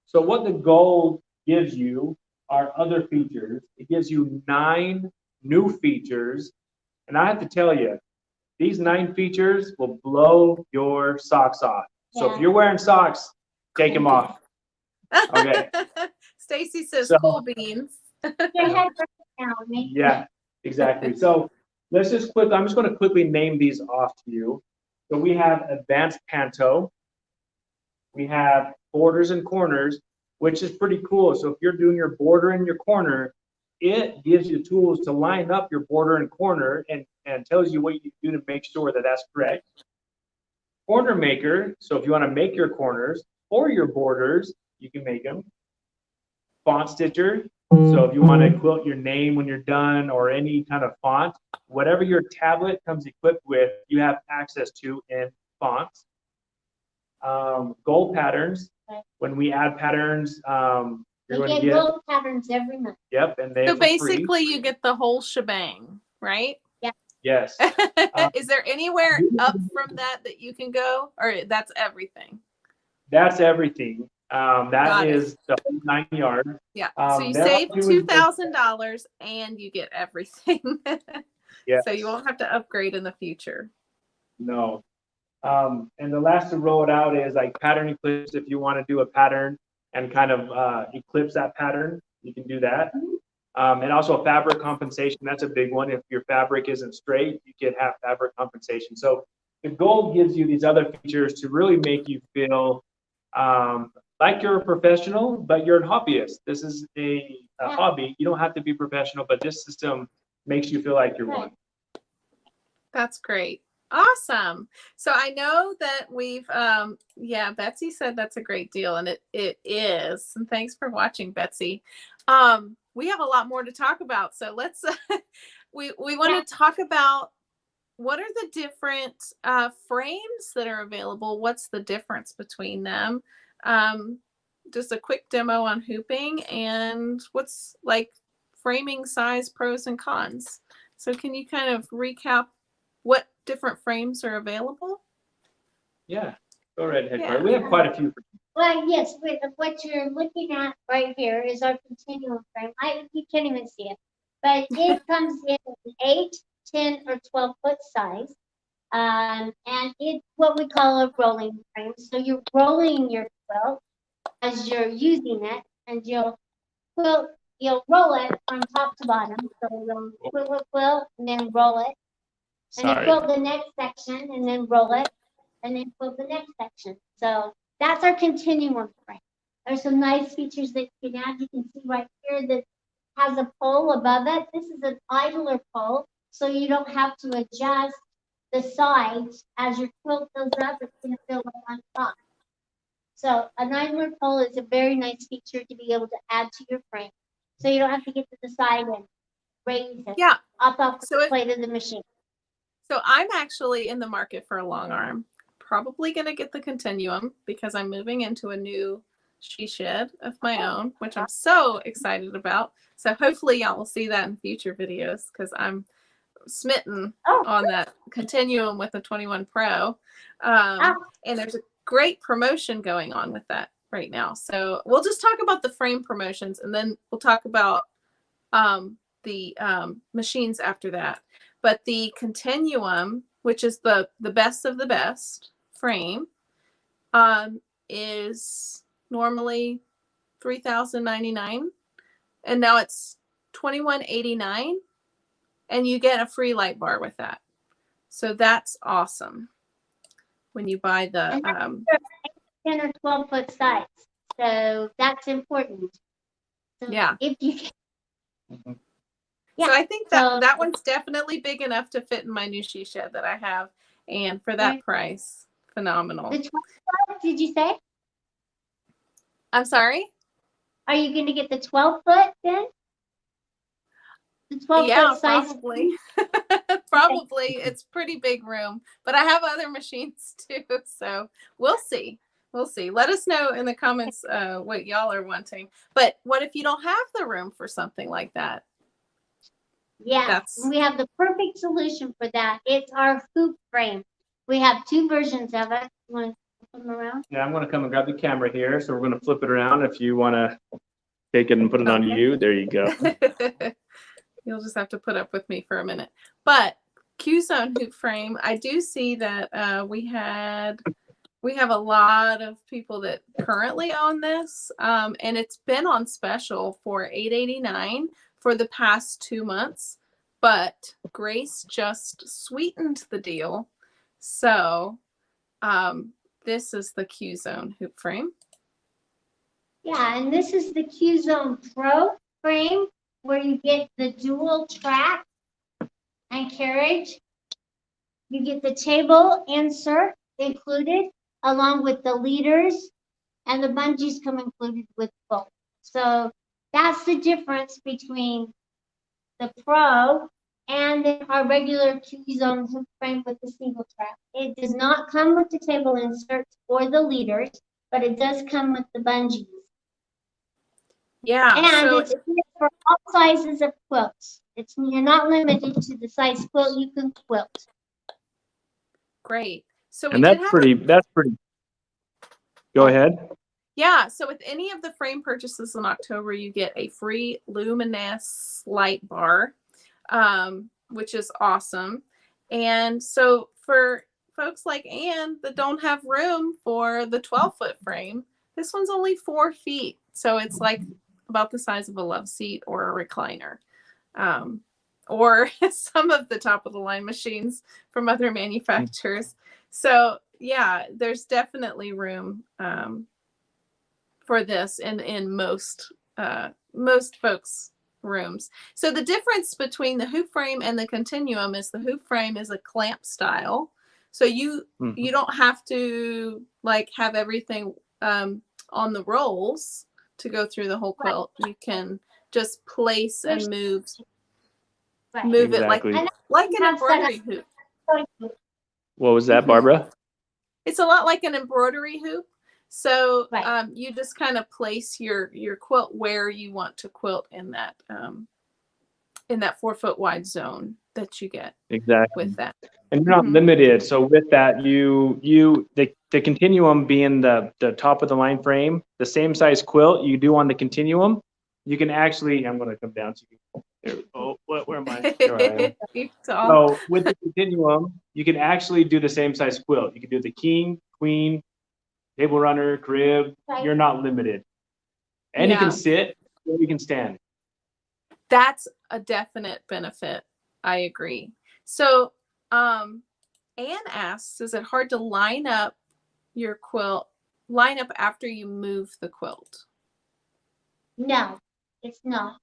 So what the gold gives you are other features. It gives you 9 new features. And I have to tell you, these 9 features will blow your socks off. So if you're wearing socks, take them off. Okay. Stacy says cool beans. Yeah, exactly. So let's just I'm just going to quickly name these off to you. So we have advanced panto. We have borders and corners, which is pretty cool. So if you're doing your border in your corner, it gives you tools to line up your border and corner and tells you what you do to make sure that that's correct. Corner maker, so if you want to make your corners or your borders, you can make them. Font stitcher, so if you want to quilt your name when you're done or any kind of font, whatever your tablet comes equipped with, you have access to in fonts. Gold patterns, when we add patterns, you get gold patterns every month. Yep, and so basically you get the whole shebang, right? Yeah. Yes. Is there anywhere up from that you can go, or that's everything? That's everything. That is the whole 9 yards. Yeah. So you save $2,000 and you get everything. Yes. So you won't have to upgrade in the future. No. And the last to roll it out is like pattern eclipse. If you want to do a pattern and kind of eclipse that pattern, you can do that. And also fabric compensation. That's a big one. If your fabric isn't straight, you can have fabric compensation. So the gold gives you these other features to really make you feel like you're a professional, but you're a hobbyist. This is a hobby. You don't have to be professional, but this system makes you feel like you're one. That's great. Awesome. So I know that we've, Betsy said that's a great deal, and it is. And thanks for watching, Betsy. We have a lot more to talk about. So let's, we want to talk about what are the different frames that are available? What's the difference between them? Just a quick demo on hooping and what's like framing size pros and cons. So can you kind of recap what different frames are available? Yeah, go right ahead, Karla. We have quite a few. Well, yes, what you're looking at right here is our continuum frame. You can't even see it, but it comes in 8, 10, or 12 foot size. And it's what we call a rolling frame. So you're rolling your quilt as you're using it, and you'll roll it from top to bottom. So you'll quilt, and then roll it. And then quilt the next section, and then roll it, and then quilt the next section. So that's our continuum frame. There's some nice features that you can add. You can see right here that has a pole above it. This is an idler pole, so you don't have to adjust the sides as your quilt goes up. It's going to fill up on top. So an idler pole is a very nice feature to be able to add to your frame. so you don't have to get to the side and raise it Yeah. up off So the plate of the machine. So I'm actually in the market for a long arm. Probably going to get the Continuum because I'm moving into a new she shed of my own, which I'm so excited about. So hopefully y'all will see that in future videos because I'm smitten on that Continuum with the 21 Pro. And there's a great promotion going on with that right now. So we'll just talk about the frame promotions and then we'll talk about the machines after that. But the Continuum, which is the best of the best frame, is normally $3,099, and now it's $2,189, and you get a free light bar with that. So that's awesome when you buy the 10 or 12 foot size. So that's important. So yeah. If you can. Yeah. So I think that one's definitely big enough to fit in my new she shed that I have. And for that price, phenomenal. The 12 foot, did you say? I'm sorry? Are you going to get the 12 foot then? The 12 foot size? Probably. Probably. It's pretty big room. But I have other machines too. So we'll see. We'll see. Let us know in the comments what y'all are wanting. But what if you don't have the room for something like that? Yeah, we have the perfect solution for that. It's our hoop frame. We have two versions of it. You want to flip them around? Yeah, I'm going to come and grab the camera here. So we're going to flip it around. If you want to take it and put it on you, there you go. You'll just have to put up with me for a minute. But Q-Zone hoop frame, I do see that we have a lot of people that currently own this, and it's been on special for $889 for the past 2 months, but Grace just sweetened the deal. So this is the Q-Zone hoop frame. Yeah, and this is the Q-Zone Pro frame where you get the dual track and carriage. You get the table insert included along with the leaders, and the bungees come included with both. So that's the difference between the Pro and our regular Q-Zone hoop frame with the single track. It does not come with the table inserts or the leaders, but it does come with the bungees. Yeah. And it's for all sizes of quilts. You're not limited to the size quilt you can quilt. Great. So that's pretty. Go ahead. Yeah, so with any of the frame purchases in October, you get a free Luminess light bar, which is awesome. And so for folks like Anne that don't have room for the 12-foot frame, this one's only 4 feet. So it's like about the size of a love seat or a recliner. Or some of the top of the line machines from other manufacturers. So yeah, there's definitely room for this in most folks' rooms. So the difference between the hoop frame and the Continuum is the hoop frame is a clamp style. So you don't have to like have everything on the rolls to go through the whole quilt. You can just place and move it like an embroidery hoop. What was that, Barbara? It's a lot like an embroidery hoop. So you just kind of place your quilt where you want to quilt in that 4 foot wide zone that you get with that. And you're not limited. So with that, the Continuum being the top of the line frame, the same size quilt you do on the Continuum, you can actually. I'm going to come down to you. There, where am I? There I am. So with the Continuum, you can actually do the same size quilt. You can do the king, queen, table runner, crib. You're not limited. And you can sit, or you can stand. That's a definite benefit. I agree. So Anne asks, is it hard to line up your quilt, after you move the quilt? No, it's not.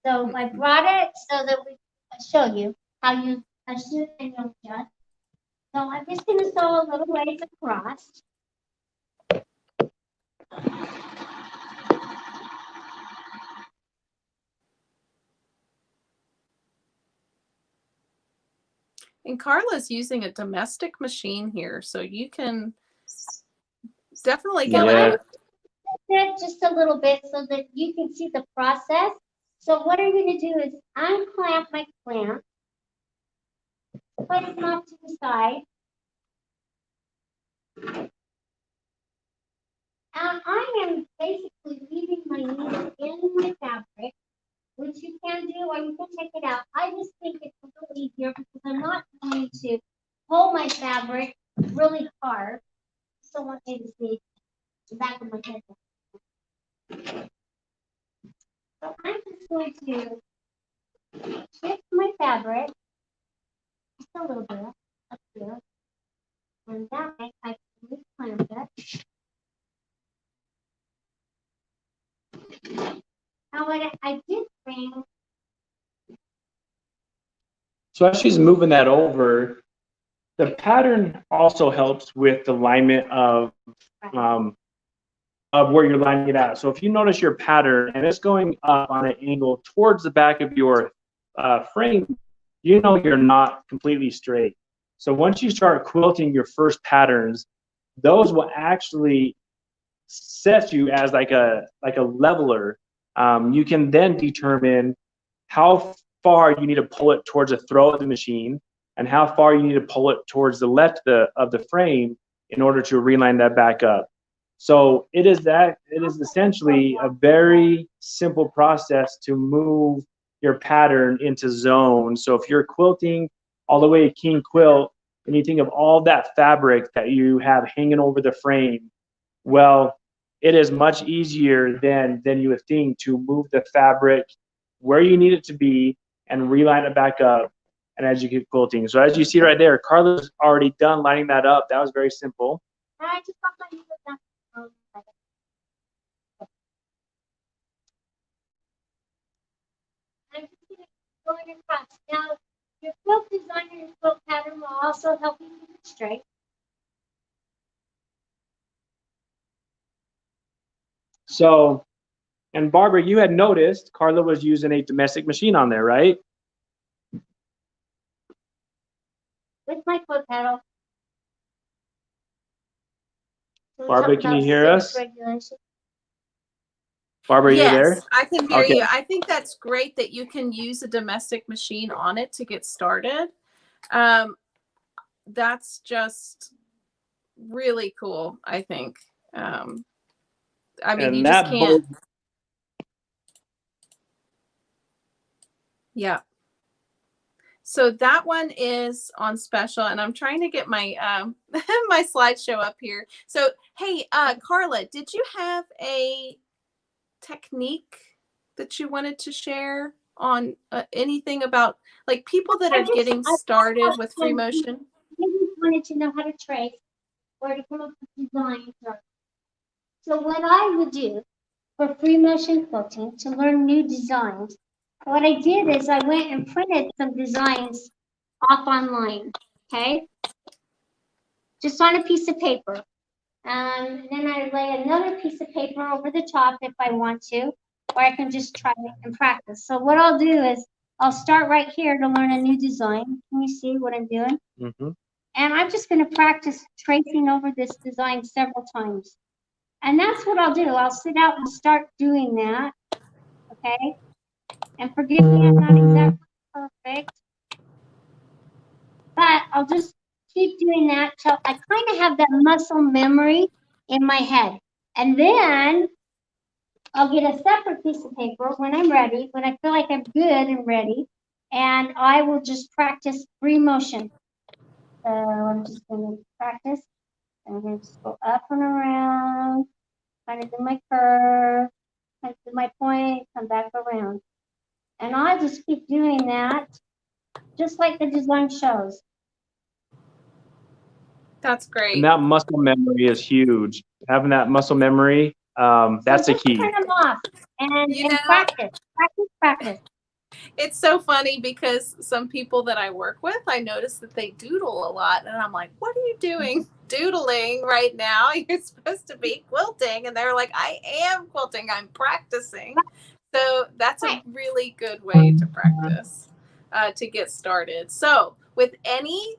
So I brought it so that we can show you how you should and don't adjust. So I'm just going to sew a little ways across. And Karla's using a domestic machine here, so you can definitely get Yeah. It just a little bit so that you can see the process. So what I'm going to do is unclamp my clamp, place them off to the side. And I am basically leaving my needle in my fabric, which you can do or you can take it out. I just think it's a little easier because I'm not going to hold my fabric really hard. So I want you to see the back of my head. So I'm just going to shift my fabric just a little bit up here. And that way I can reclamp it. Now what I did bring. So as she's moving that over, the pattern also helps with the alignment of where you're lining it out. So if you notice your pattern and it's going up on an angle towards the back of your frame, you know you're not completely straight. So once you start quilting your first patterns, those will actually set you as like a leveler. You can then determine how far you need to pull it towards the throat of the machine and how far you need to pull it towards the left of the frame in order to reline that back up. So it is essentially a very simple process to move your pattern into zones. So if you're quilting all the way a king quilt and you think of all that fabric that you have hanging over the frame, well, it is much easier than you would think to move the fabric where you need it to be and reline it back up and as you get quilting. So as you see right there, Karla's already done lining that up. That was very simple. I just got my needle down. I'm just going across. Now, your quilt design and your quilt pattern will also help you keep it straight. So, and Barbara, you had noticed Karla was using a domestic machine on there, right? With my foot pedal. So Barbara, can you hear us? Regulation. Barbara, yes, you there? I can hear Okay. you. I think that's great that you can use a domestic machine on it to get started. That's just really cool, I think. I mean, And you just that can't. Yeah. So that one is on special, and I'm trying to get my my slideshow up here. So hey, Karla, did you have a technique that you wanted to share on anything about like people that are getting started with free motion? I just wanted to know how to trace or to come up with designs. So what I would do for free motion quilting to learn new designs, what I did is I went and printed some designs off online, okay? Just on a piece of paper. And then I lay another piece of paper over the top if I want to, or I can just try it and practice. So what I'll do is I'll start right here to learn a new design. Can you see what I'm doing? Mm-hmm. And I'm just going to practice tracing over this design several times. And that's what I'll do. I'll sit out and start doing that, okay? And forgive me, I'm not exactly perfect. But I'll just keep doing that till I kind of have that muscle memory in my head. And then I'll get a separate piece of paper when I'm ready, when I feel like I'm good and ready, and I will just practice free motion. So I'm just going to practice. I'm going to just go up and around, kind of do my curve, kind of do my point, come back around. And I just keep doing that, just like the design shows. That's great. And that muscle memory is huge. Having that muscle memory, that's the key. Turn them off and practice. It's so funny because some people that I work with, I notice that they doodle a lot. And I'm like, what are you doing doodling right now? You're supposed to be quilting. And they're like, I am quilting. I'm practicing. So that's a really good way to practice, to get started. So With any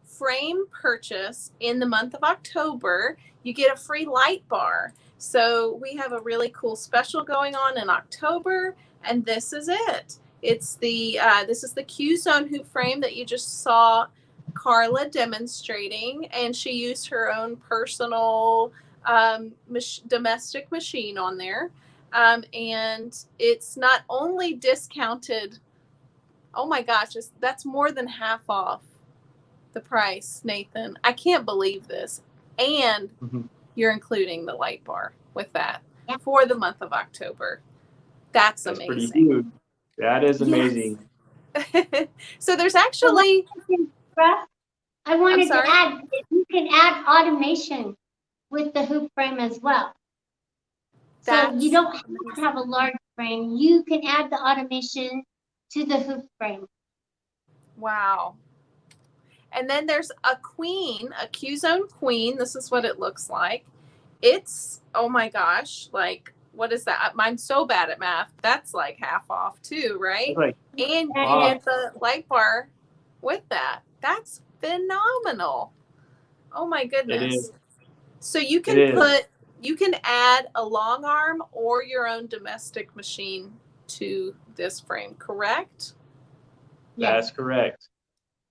frame purchase in the month of October, you get a free light bar. So we have a really cool special going on in October, and this is it. It's the this is the Q-Zone hoop frame that you just saw Karla demonstrating, and she used her own personal domestic machine on there. And it's not only discounted, oh my gosh, that's more than half off the price, Nathan. I can't believe this. And you're including the light bar with that for the month of October. That's amazing. Pretty huge. That is amazing. Yes. So there's actually... I wanted to add, you can add automation with the hoop frame as well. So you don't have to have a large frame. You can add the automation to the hoop frame. Wow. And then there's a queen, a Q-Zone queen. This is what it looks like. It's, oh my gosh, like, what is that? I'm so bad at math. That's like half off too, right? Right. And you get the light bar with that. That's phenomenal. Oh my goodness. It is. So you can add a long arm or your own domestic machine to this frame, correct? Yes. That's correct.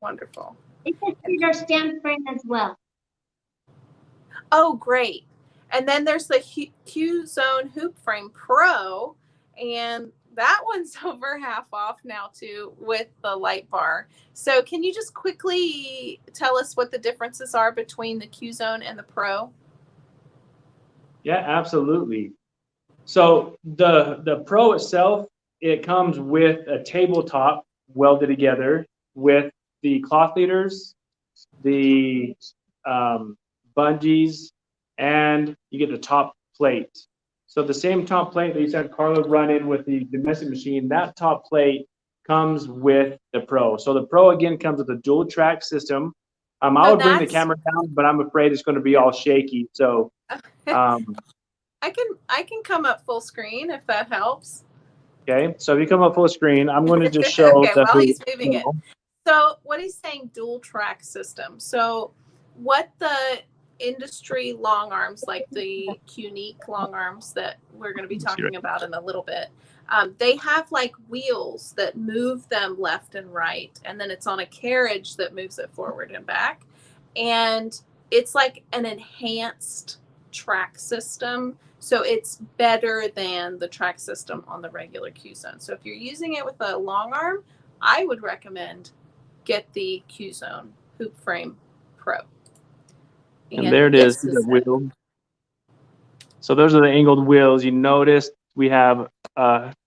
Wonderful. It's a cedar stamp frame as well. Oh, great. And then there's the Q-Zone Hoop Frame Pro, and that one's over half off now too with the light bar. So can you just quickly tell us what the differences are between the Q-Zone and the Pro? Yeah, absolutely. So the Pro itself, it comes with a tabletop welded together with the cloth leaders, the bungees, and you get the top plate. So the same top plate that you said Karla run in with the domestic machine, that top plate comes with the Pro. So the Pro again comes with a dual track system. I would bring the camera down, but I'm afraid it's going to be all shaky. So I can come up full screen if that helps. Okay, so if you come up full screen, I'm going to just show while he's moving it. So what he's saying, dual track system. So what the industry long arms, like the Qnique long arms that we're going to be talking about in a little bit, they have like wheels that move them left and right, and then it's on a carriage that moves it forward and back, and it's like an enhanced track system. So it's better than the track system on the regular Q-Zone. So if you're using it with a long arm, I would recommend get the Q-Zone Hoop Frame Pro. And there it is, the wheel. So those are the angled wheels. You notice we have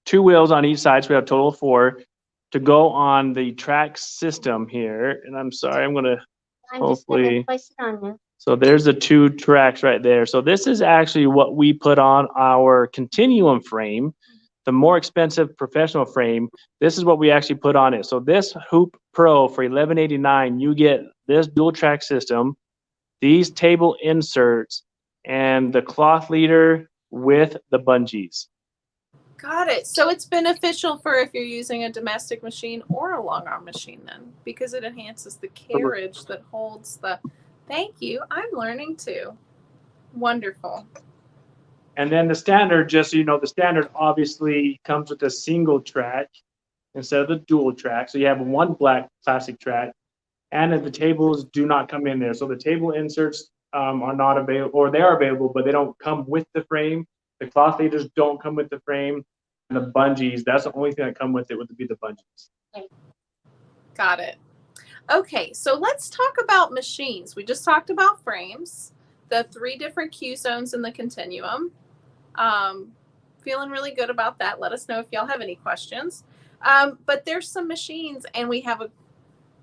2 wheels on each side, so we have a total of 4 to go on the track system here. And I'm sorry, I'm gonna hopefully place it on you. So there's the 2 tracks right there. So this is actually what we put on our Continuum frame, the more expensive professional frame. This is what we actually put on it. So this Hoop Pro for $11.89, you get this dual track system, these table inserts, and the cloth leader with the bungees. Got it. So it's beneficial for if you're using a domestic machine or a long arm machine then, because it enhances the carriage that holds the... Thank you. I'm learning too. Wonderful. And then the standard, just so you know, the standard obviously comes with a single track instead of the dual track. So you have 1 black plastic track, and the tables do not come in there. So the table inserts are not available, or they are available, but they don't come with the frame. The cloth leaders don't come with the frame. And the bungees, that's the only thing that come with it, would be the bungees. Got it. Okay, so let's talk about machines. We just talked about frames, the 3 different Q-Zones in the Continuum. Feeling really good about that. Let us know if y'all have any questions. But there's some machines, and we have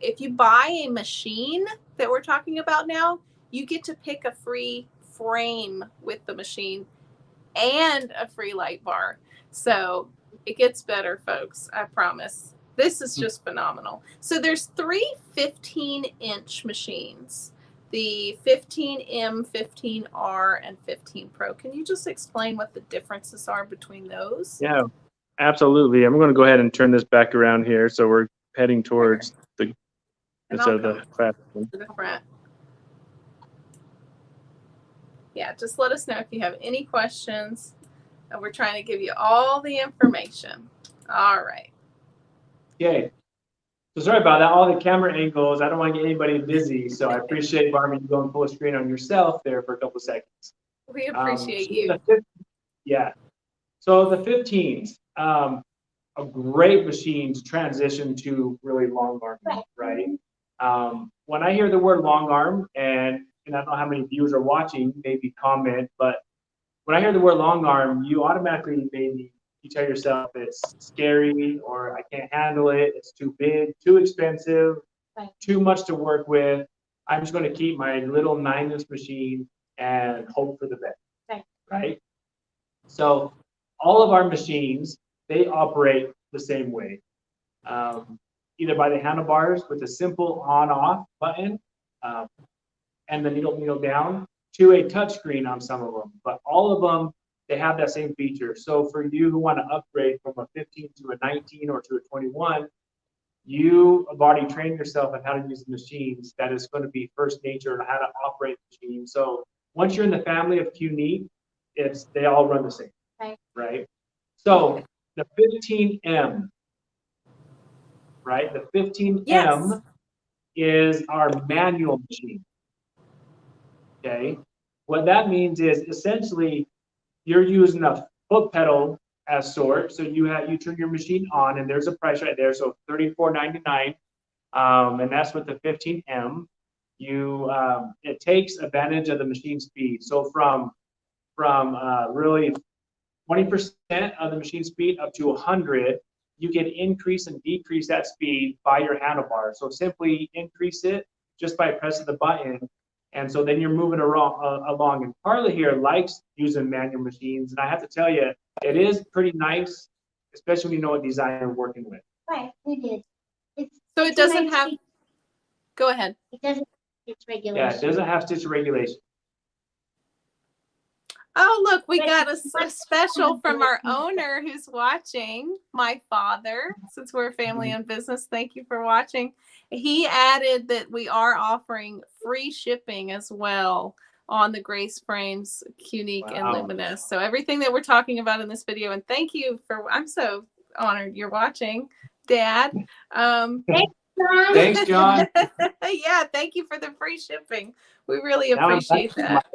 if you buy a machine that we're talking about now, you get to pick a free frame with the machine and a free light bar. So it gets better, folks, I promise. This is just phenomenal. So there's 3 15-inch machines, the 15M, 15R, and 15 Pro. Can you just explain what the differences are between those? Yeah, absolutely. I'm going to go ahead and turn this back around here. So we're heading towards the And instead I'll of come the clasp. to the front. Yeah, just let us know if you have any questions. And we're trying to give you all the information. All right. Okay. So sorry about that. All the camera angles. I don't want to get anybody busy. So I appreciate, Barman, you going full screen on yourself there for a couple seconds. We appreciate So you. Yeah. So the 15s, a great machine to transition to really long arm, right? When I hear the word long arm, and I don't know how many viewers are watching, maybe comment, but when I hear the word long arm, you automatically you tell yourself it's scary or I can't handle it, it's too big, too expensive, too much to work with. I'm just going to keep my little 9-inch machine and hope for the best, right? So all of our machines, they operate the same way. Either by the handlebars with a simple on-off button and the needle down, to a touchscreen on some of them. But all of them, they have that same feature. So for you who want to upgrade from a 15 to a 19 or to a 21, you have already trained yourself on how to use the machines. That is going to be first nature on how to operate the machine. So once you're in the family of QNEAT, they all run the same, right? So the 15M, right? The 15M is our manual machine. Okay, what that means is essentially you're using a foot pedal as sort. So you turn your machine on, and there's a price right there. So $34.99, and that's with the 15M. It takes advantage of the machine speed. So from really 20% of the machine speed up to 100, you can increase and decrease that speed by your handlebar. So simply increase it just by pressing the button. And so then you're moving along. And Karla here likes using manual machines. And I have to tell you, it is pretty nice, especially when you know what design you're working with. Right, it is. So it doesn't have, go ahead. It doesn't have stitch regulation. Yeah, it doesn't have stitch regulation. Oh, look, we got a special from our owner who's watching, my father, since we're a family-owned business. Thank you for watching. He added that we are offering free shipping as well on the Grace Frames, Qnique, and Luminess. So everything that we're talking about in this video, and thank you I'm so honored you're watching, Dad. Thanks, John. Yeah, thank you for the free shipping. We really appreciate that.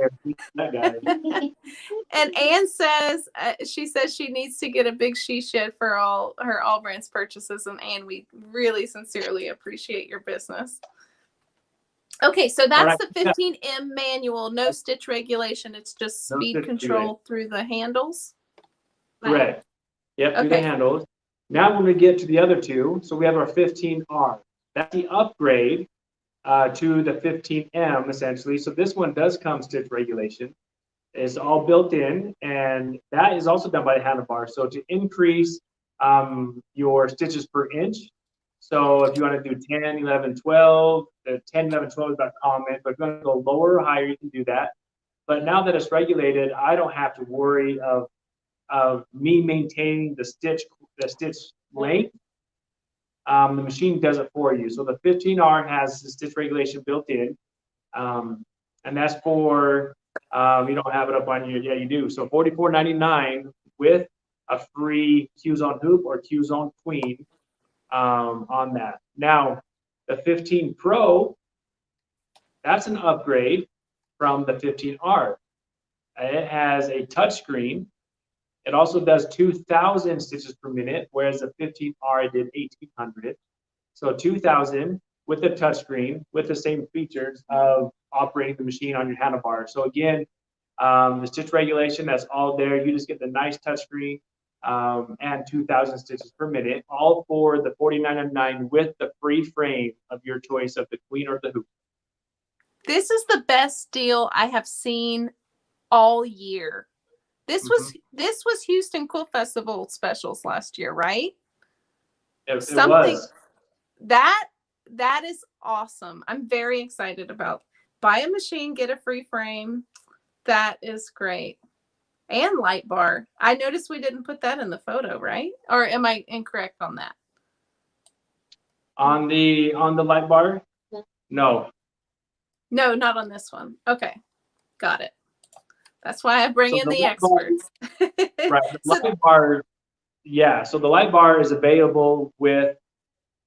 And Anne says, she says she needs to get a big she shed for all her AllBrands purchases. And Anne, we really sincerely appreciate your business. Okay, so that's the 15M manual, no stitch regulation. It's just speed control through the handles. Correct. Yep, through the handles. Now when we get to the other two, so we have our 15R. That's the upgrade to the 15M essentially. So this one does come stitch regulation. It's all built in, and that is also done by the handlebar. So to increase your stitches per inch, so if you want to do 10, 11, 12, 10, 11, 12 is about comment, but if you want to go lower or higher, you can do that. But now that it's regulated, I don't have to worry of me maintaining the stitch length. The machine does it for you. So the 15R has the stitch regulation built in, and that's for, you don't have it up on your, yeah, you do. So $44.99 with a free Q-zone hoop or Q-zone queen on that. Now, the 15 Pro, that's an upgrade from the 15R. It has a touchscreen. It also does 2,000 stitches per minute, whereas the 15R did 1,800. So 2,000 with the touchscreen, with the same features of operating the machine on your handlebar. So again, the stitch regulation, that's all there. You just get the nice touchscreen and 2,000 stitches per minute, all for the $49.99 with the free frame of your choice of the queen or the hoop. This is the best deal I have seen all year. This was Houston Quilt Festival specials last year, right? It was. That is awesome. I'm very excited about. Buy a machine, get a free frame. That is great. And light bar. I noticed we didn't put that in the photo, right? Or am I incorrect on that? On the light bar? No. No, not on this one. Okay, got it. That's why I bring So in the the light bar, experts. right? The So- light bar, yeah. So the light bar is available with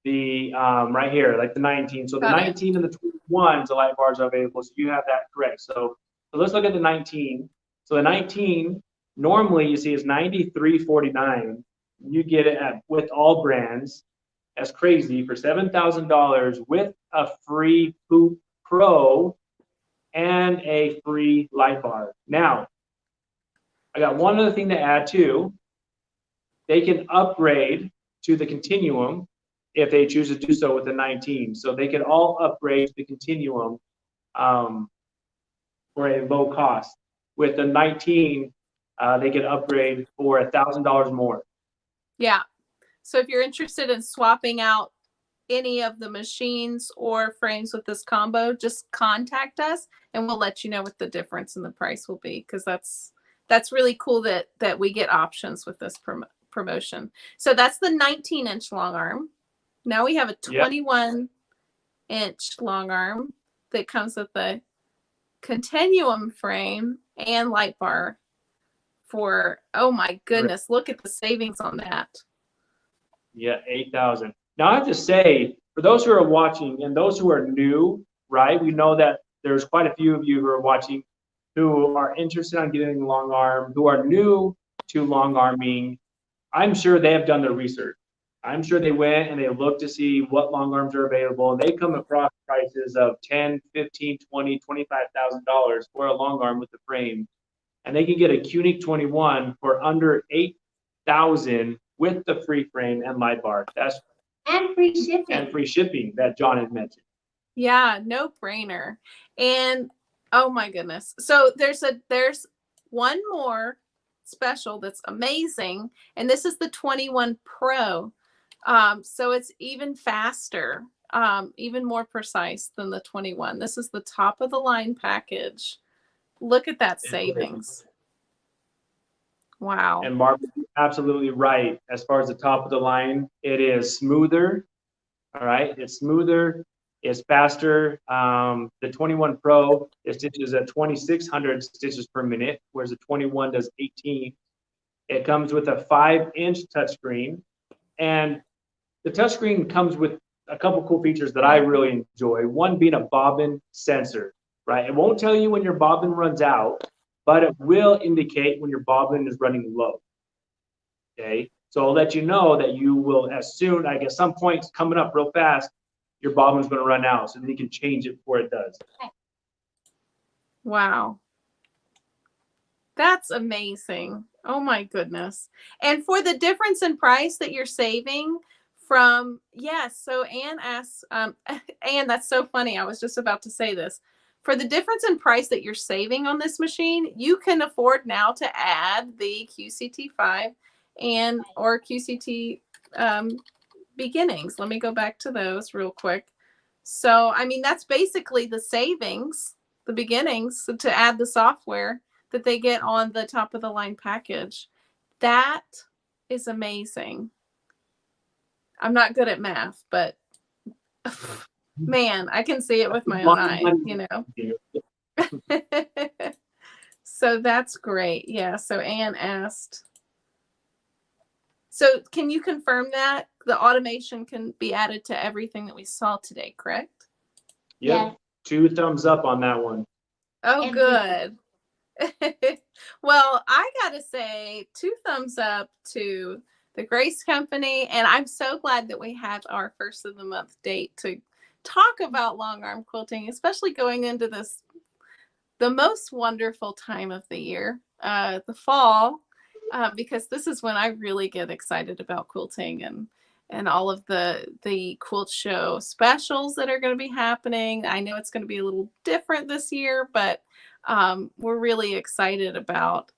the right here, like the 19. So the Got it. 19 and the 21s, the light bars are available. So you have that correct. So let's look at the 19. So the 19 normally you see is $93.49. You get it with AllBrands. That's crazy for $7,000 with a free Poop Pro and a free light bar. Now, I got one other thing to add too. They can upgrade to the Continuum if they choose to do so with the 19. So they can all upgrade to the Continuum for a low cost. With the 19, they can upgrade for $1,000 more. Yeah. So if you're interested in swapping out any of the machines or frames with this combo, just contact us and we'll let you know what the difference in the price will be, because that's really cool that we get options with this promotion. So that's the 19-inch long arm. Now we have a 21-inch long arm that comes with the Continuum frame and light bar for, oh my goodness, look at the savings on that. Yeah, 8,000. Now I have to say, for those who are watching and those who are new, right? We know that there's quite a few of you who are watching who are interested in getting long arm, who are new to long arming. I'm sure they have done their research. I'm sure they went and they looked to see what long arms are available, and they come across prices of $10, $15, $20, $25,000 for a long arm with the frame, and they can get a Quilting 21 for under 8,000 with the free frame and light bar. That's and free shipping. And free shipping that John had mentioned. Yeah, no brainer. And oh my goodness. So there's one more special that's amazing, and this is the 21 Pro. So it's even faster, even more precise than the 21. This is the top of the line package. Look at that savings. Wow. And Mark, absolutely right. As far as the top of the line, it is smoother. All right, it's smoother, it's faster. The 21 Pro, it stitches at 2,600 stitches per minute, whereas the 21 does 18. It comes with a 5-inch touchscreen, and the touchscreen comes with a couple cool features that I really enjoy. One being a bobbin sensor, right? It won't tell you when your bobbin runs out, but it will indicate when your bobbin is running low. Okay, so I'll let you know that you will, as soon, like at some point coming up real fast, your bobbin is going to run out, so then you can change it before it does. Wow. That's amazing. Oh my goodness. And for the difference in price that you're saving from, yes, so Anne asks, Anne, that's so funny. I was just about to say this. For the difference in price that you're saving on this machine, you can afford now to add the QCT5 and or QCT beginnings. Let me go back to those real quick. So, I mean, that's basically the savings, the beginnings, so to add the software that they get on the top of the line package. That is amazing. I'm not good at math, but man, I can see it with my own eyes, you know. So that's great. Yeah. So Anne asked, so can you confirm that the automation can be added to everything that we saw today, correct? Yep. 2 thumbs up on that one. Oh, good. Well, I gotta say 2 thumbs up to the Grace Company, and I'm so glad that we have our first of the month date to talk about long arm quilting, especially going into this, the most wonderful time of the year, the fall, because this is when I really get excited about quilting and all of the quilt show specials that are going to be happening. I know it's going to be a little different this year, but we're really excited about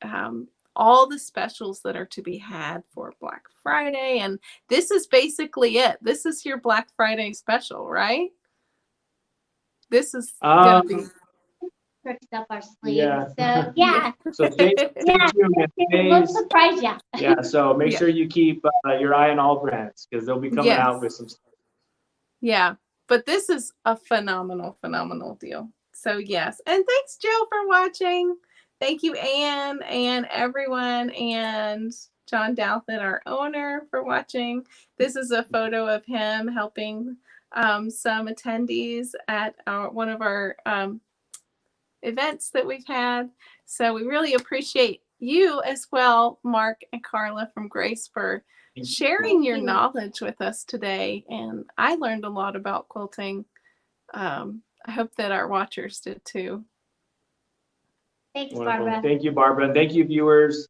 all the specials that are to be had for Black Friday. And this is basically it. This is your Black Friday special, right? This is going to be tricks up our sleeves. Yeah. So yeah. So stay tuned. We'll surprise you. Yeah, so make sure you keep your eye on AllBrands, because they'll be coming out with some stuff. Yeah, But this is a phenomenal, phenomenal deal. So yes. And thanks, Joe, for watching. Thank you, Anne and everyone, and John Douthit, our owner, for watching. This is a photo of him helping some attendees at one of our events that we've had. So we really appreciate you as well, Mark and Karla from Grace, for sharing your knowledge with us today. And I learned a lot about quilting. I hope that our watchers did too. Thanks, Wonderful. Barbara. Thank you, Barbara. And thank you, viewers.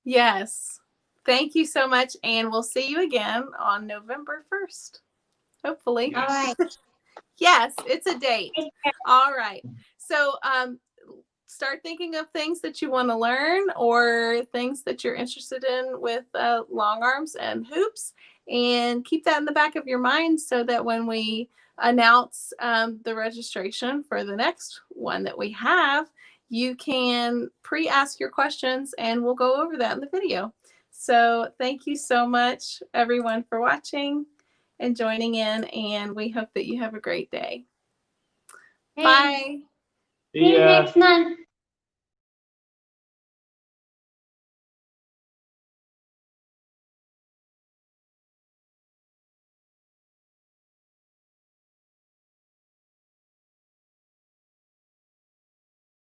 Yes. Thank you so much. And we'll see you again on November 1st. Hopefully. All right. Yes, it's a date. Take care. All right. So start thinking of things that you want to learn or things that you're interested in with long arms and hoops, and keep that in the back of your mind so that when we announce the registration for the next one that we have, you can pre-ask your questions and we'll go over that in the video. So thank you so much, everyone, for watching and joining in, and we hope that you have a great day. Hey, Bye. see you next month.